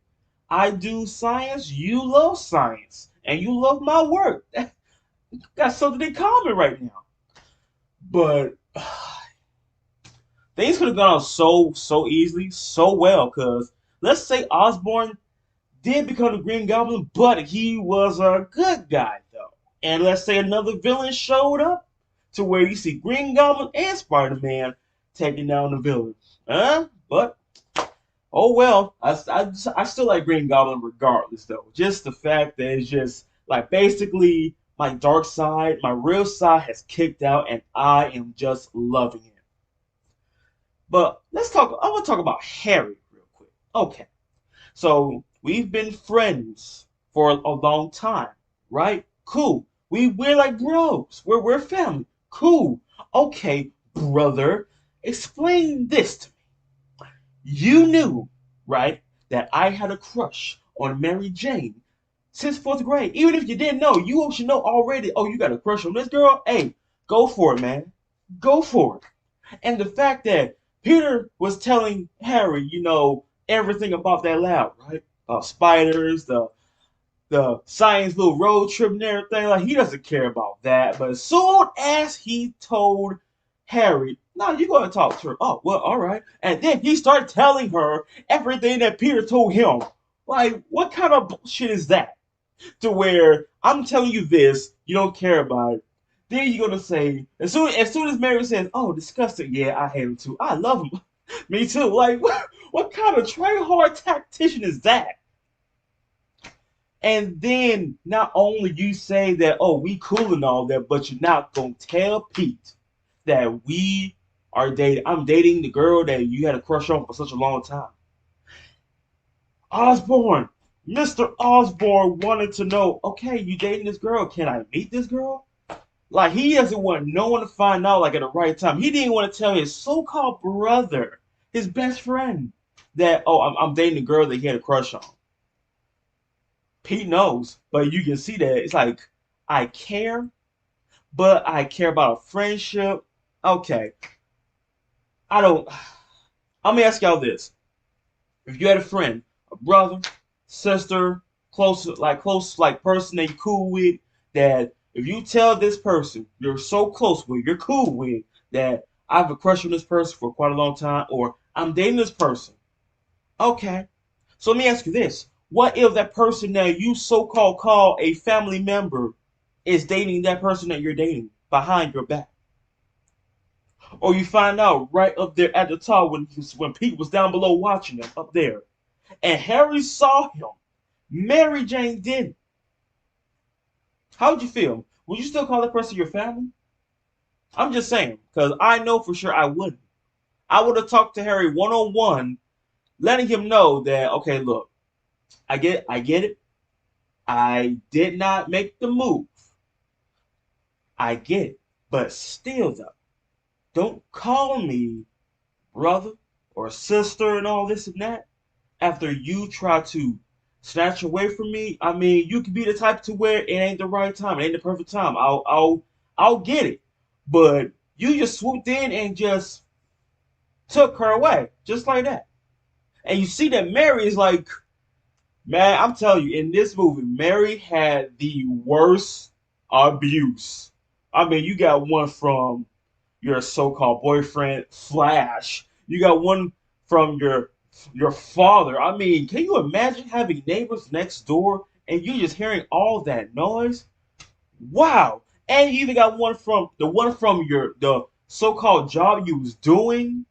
I do science, you love science, and you love my work. Got something in common right now. But things could have gone on so easily, so well. Because let's say Osborn did become the Green Goblin, but he was a good guy though. And let's say another villain showed up to where you see Green Goblin and Spider-Man taking down the villain. But oh well, I still like Green Goblin regardless though. Just the fact that it's just like basically my dark side, my real side has kicked out, and I am just loving it. But let's talk. I want to talk about Harry real quick. Okay, so we've been friends for a long time, right? Cool. We're like bros. We're family. Cool. Okay, brother, explain this to me. You knew, right, that I had a crush on Mary Jane since fourth grade. Even if you didn't know, you should know already. Oh, you got a crush on this girl? Hey, go for it, man. Go for it. And the fact that Peter was telling Harry, everything about that lab, right? Spiders, the science little road trip and everything. Like he doesn't care about that. But as soon as he told Harry, no, you're going to talk to her. Oh, well, all right. And then he started telling her everything that Peter told him. Like, what kind of bullshit is that? To where I'm telling you this, you don't care about it. Then you're gonna say, as soon as Mary says, "Oh, disgusting," yeah, I hate him too. I love him. Me too. Like, what kind of try hard tactician is that? And then not only you say that, oh, we cool and all that, but you're not gonna tell Pete that we are dating. I'm dating the girl that you had a crush on for such a long time. Osborne, Mr. Osborne wanted to know, okay, you dating this girl? Can I meet this girl? Like he doesn't want no one to find out like at the right time. He didn't want to tell his so-called brother, his best friend, that oh, I'm dating a girl that he had a crush on. Pete knows, but you can see that it's like I care, but I care about a friendship. Okay, I don't. Let me ask y'all this: if you had a friend, a brother, sister, close like person that you cool with, that if you tell this person you're so close with, you're cool with, that I have a crush on this person for quite a long time, or I'm dating this person. Okay. So let me ask you this. What if that person that you so-called call a family member is dating that person that you're dating behind your back? Or you find out right up there at the top when Pete was down below watching him up there. And Harry saw him. Mary Jane didn't. How would you feel? Would you still call that person your family? I'm just saying, because I know for sure I wouldn't. I would have talked to Harry one on one, letting him know that, okay, look, I get it. I did not make the move. I get it. But still though, don't call me brother or sister and all this and that after you try to snatch away from me. I mean, you can be the type to where it ain't the right time, it ain't the perfect time. I'll get it. But you just swooped in and just took her away, just like that. And you see that Mary is like, Man, I'm telling you, in this movie, Mary had the worst abuse. I mean, you got one from your so-called boyfriend Flash. You got one from your father. I mean, can you imagine having neighbors next door and you just hearing all that noise? Wow. And you even got one from your the so-called job you was doing.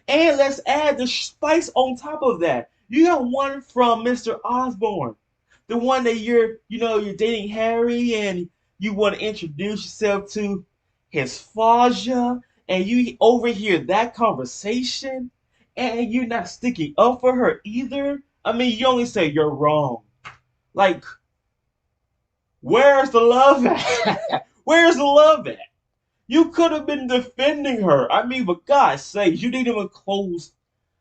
And let's add the spice on top of that. You got one from Mr. Osborne, the one that you're dating Harry, and you want to introduce yourself to his Faja, and you overhear that conversation, and you're not sticking up for her either. I mean, you only say you're wrong. Like, where's the love at? Where's the love at? You could have been defending her. I mean, for God's sake, you didn't even close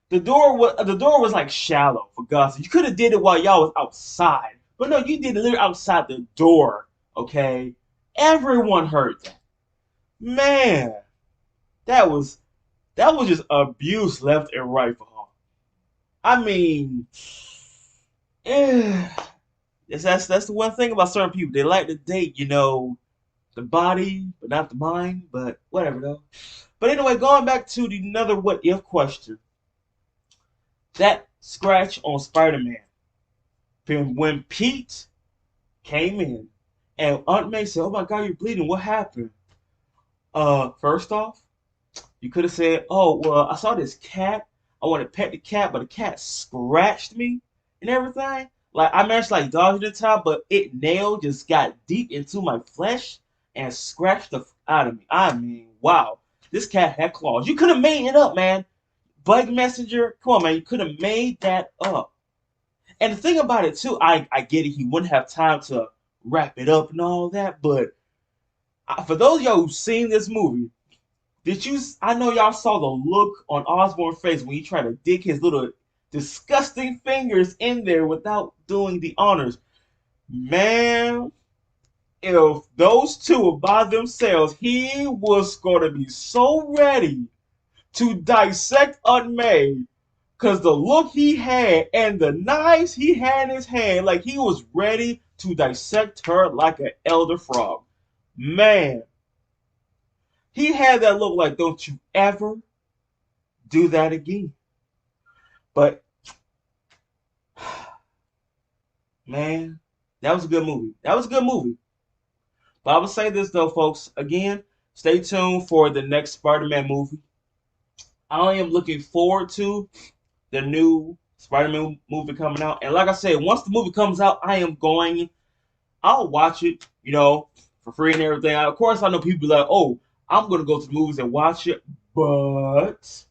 the door was like shallow for God's sake. You could have did it while y'all was outside. But no, you did it literally outside the door. Okay? Everyone heard that. Man, that was that was just abuse left and right for her. I mean, eh, that's the one thing about certain people. They like to date, the body, but not the mind. But whatever though. But anyway, going back to the another what if question. That scratch on Spider-Man. When Pete came in and Aunt May said, "Oh my God, you're bleeding. What happened?" First off, you could have said, "Oh well, I saw this cat. I want to pet the cat, but the cat scratched me and everything. Like I managed to like dodge the time, but it nail just got deep into my flesh and scratched the out of me. I mean, wow, this cat had claws. You could have made it up, man. Bug messenger, come on, man. You could have made that up." And the thing about it too, I get it. He wouldn't have time to wrap it up and all that. But for those of y'all who've seen this movie, did you? I know y'all saw the look on Osborn's face when he tried to dig his little disgusting fingers in there without doing the honors. Man, if those two were by themselves, he was going to be so ready to dissect Aunt May. Cause the look he had and the knives he had in his hand, like he was ready to dissect her like an elder frog. Man, he had that look like, don't you ever do that again. But man, that was a good movie. That was a good movie. But I would say this though, folks. Again, stay tuned for the next Spider-Man movie. I am looking forward to the new Spider-Man movie coming out. And like I said, once the movie comes out, I'll watch it, for free and everything. Of course, I know people be like, "Oh, I'm gonna go to the movies and watch it," but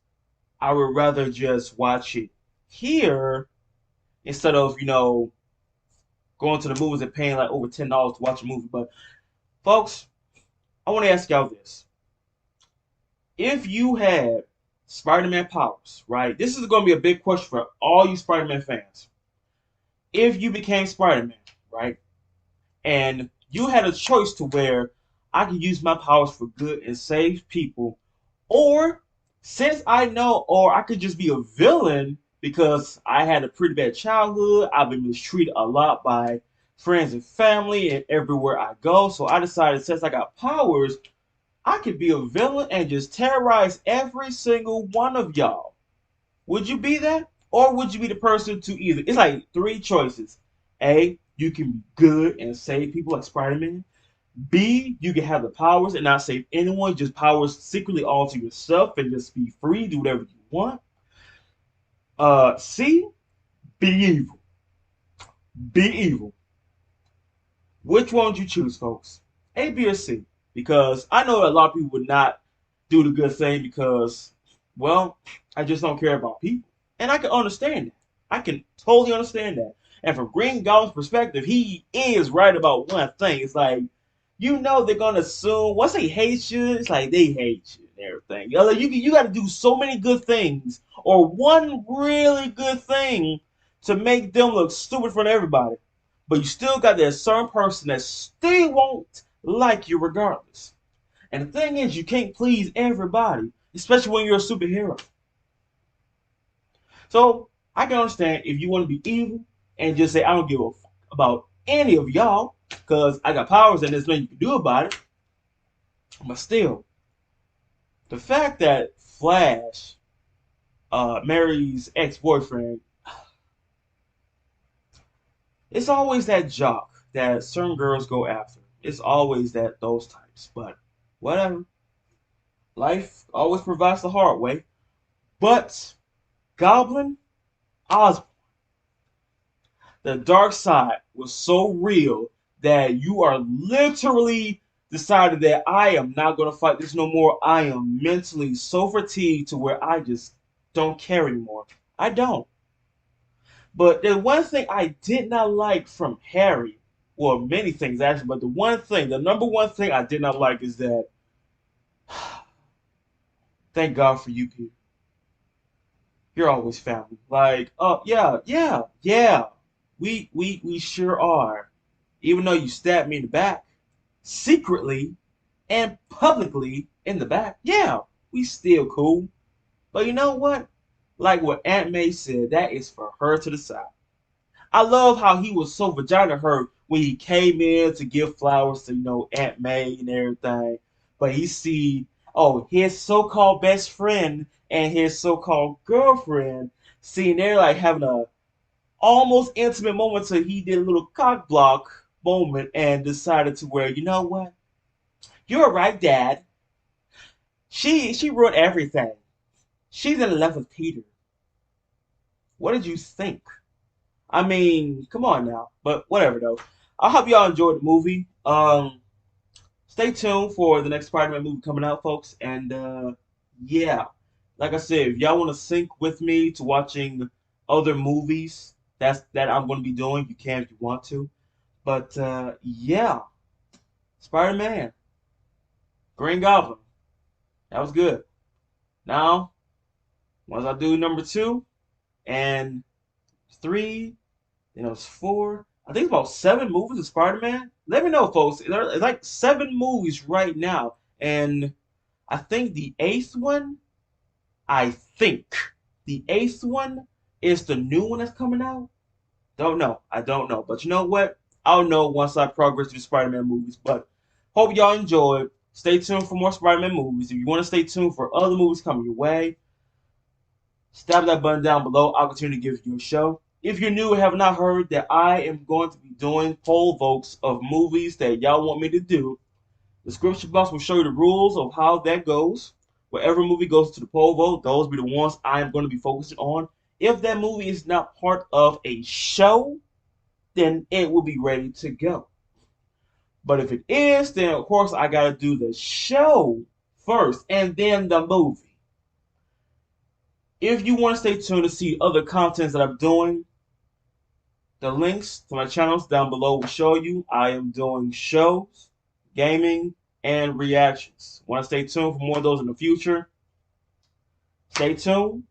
I would rather just watch it here instead of going to the movies and paying like over $10 to watch a movie. But folks, I want to ask y'all this: if you had Spider-Man powers, right? This is going to be a big question for all you Spider-Man fans. If you became Spider-Man, right? And you had a choice to where I could use my powers for good and save people, or since I know, or I could just be a villain because I had a pretty bad childhood. I've been mistreated a lot by friends and family and everywhere I go. So I decided since I got powers, I could be a villain and just terrorize every single one of y'all. Would you be that? Or would you be the person to either? It's like three choices. A, you can be good and save people like Spider-Man. B, you can have the powers and not save anyone, just powers secretly all to yourself and just be free, do whatever you want. C, be evil. Be evil. Which one would you choose, folks? A, B, or C? Because I know a lot of people would not do the good thing because, well, I just don't care about people. And I can understand that. I can totally understand that. And from Green Goblin's perspective, he is right about one thing. It's like, they're gonna assume once they hate you, it's like they hate you and everything. You got to do so many good things or one really good thing to make them look stupid in front of everybody. But you still got that certain person that still won't like you regardless. And the thing is, you can't please everybody, especially when you're a superhero. So I can understand if you want to be evil and just say I don't give a fuck about any of y'all because I got powers and there's nothing you can do about it. But still, the fact that Flash marries ex-boyfriend, it's always that jock that certain girls go after. It's always that those types. But whatever. Life always provides the hard way. But Goblin Osborn, the dark side was so real that you are literally decided that I am not going to fight this no more. I am mentally so fatigued to where I just don't care anymore. I don't. But the one thing I did not like from Harry, well, many things actually, but the one thing, the number one thing I did not like is that, thank God for you, Peter. You're always family. Like, oh yeah, yeah, yeah. We sure are. Even though you stabbed me in the back, secretly and publicly in the back, yeah, we still cool. But you know what? Like what Aunt May said, that is for her to decide. I love how he was so vagina hurt when he came in to give flowers to, Aunt May and everything. But he see, oh, his so-called best friend and his so-called girlfriend, seeing they're like having a almost intimate moment so he did a little cock block moment and decided to where, you know what? You're right, Dad. She ruined everything. She's in love with Peter. What did you think? I mean, come on now. But whatever though. I hope y'all enjoyed the movie. Stay tuned for the next Spider-Man movie coming out, folks. And yeah, like I said, if y'all want to sync with me to watching other movies that I'm going to be doing, you can if you want to. But yeah, Spider-Man, Green Goblin, that was good. Now, once I do number 2 and 3, then it was 4. I think it's about 7 movies of Spider-Man. Let me know, folks. There's like 7 movies right now, and I think the eighth one. I think the eighth one is the new one that's coming out. Don't know. I don't know. But you know what? I'll know once I progress through the Spider-Man movies. But hope y'all enjoyed. Stay tuned for more Spider-Man movies. If you want to stay tuned for other movies coming your way, stab that button down below. I'll continue to give you a show. If you're new and have not heard that I am going to be doing poll votes of movies that y'all want me to do, the description box will show you the rules of how that goes. Wherever movie goes to the poll vote, those will be the ones I am going to be focusing on. If that movie is not part of a show, then it will be ready to go. But if it is, then of course I gotta do the show first and then the movie. If you want to stay tuned to see other contents that I'm doing, the links to my channels down below will show you. I am doing shows, gaming, and reactions. Want to stay tuned for more of those in the future? Stay tuned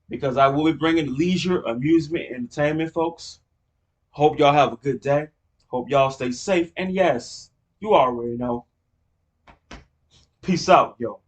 because I will be bringing leisure, amusement, and entertainment, folks. Hope y'all have a good day. Hope y'all stay safe. And yes, you already know. Peace out, yo.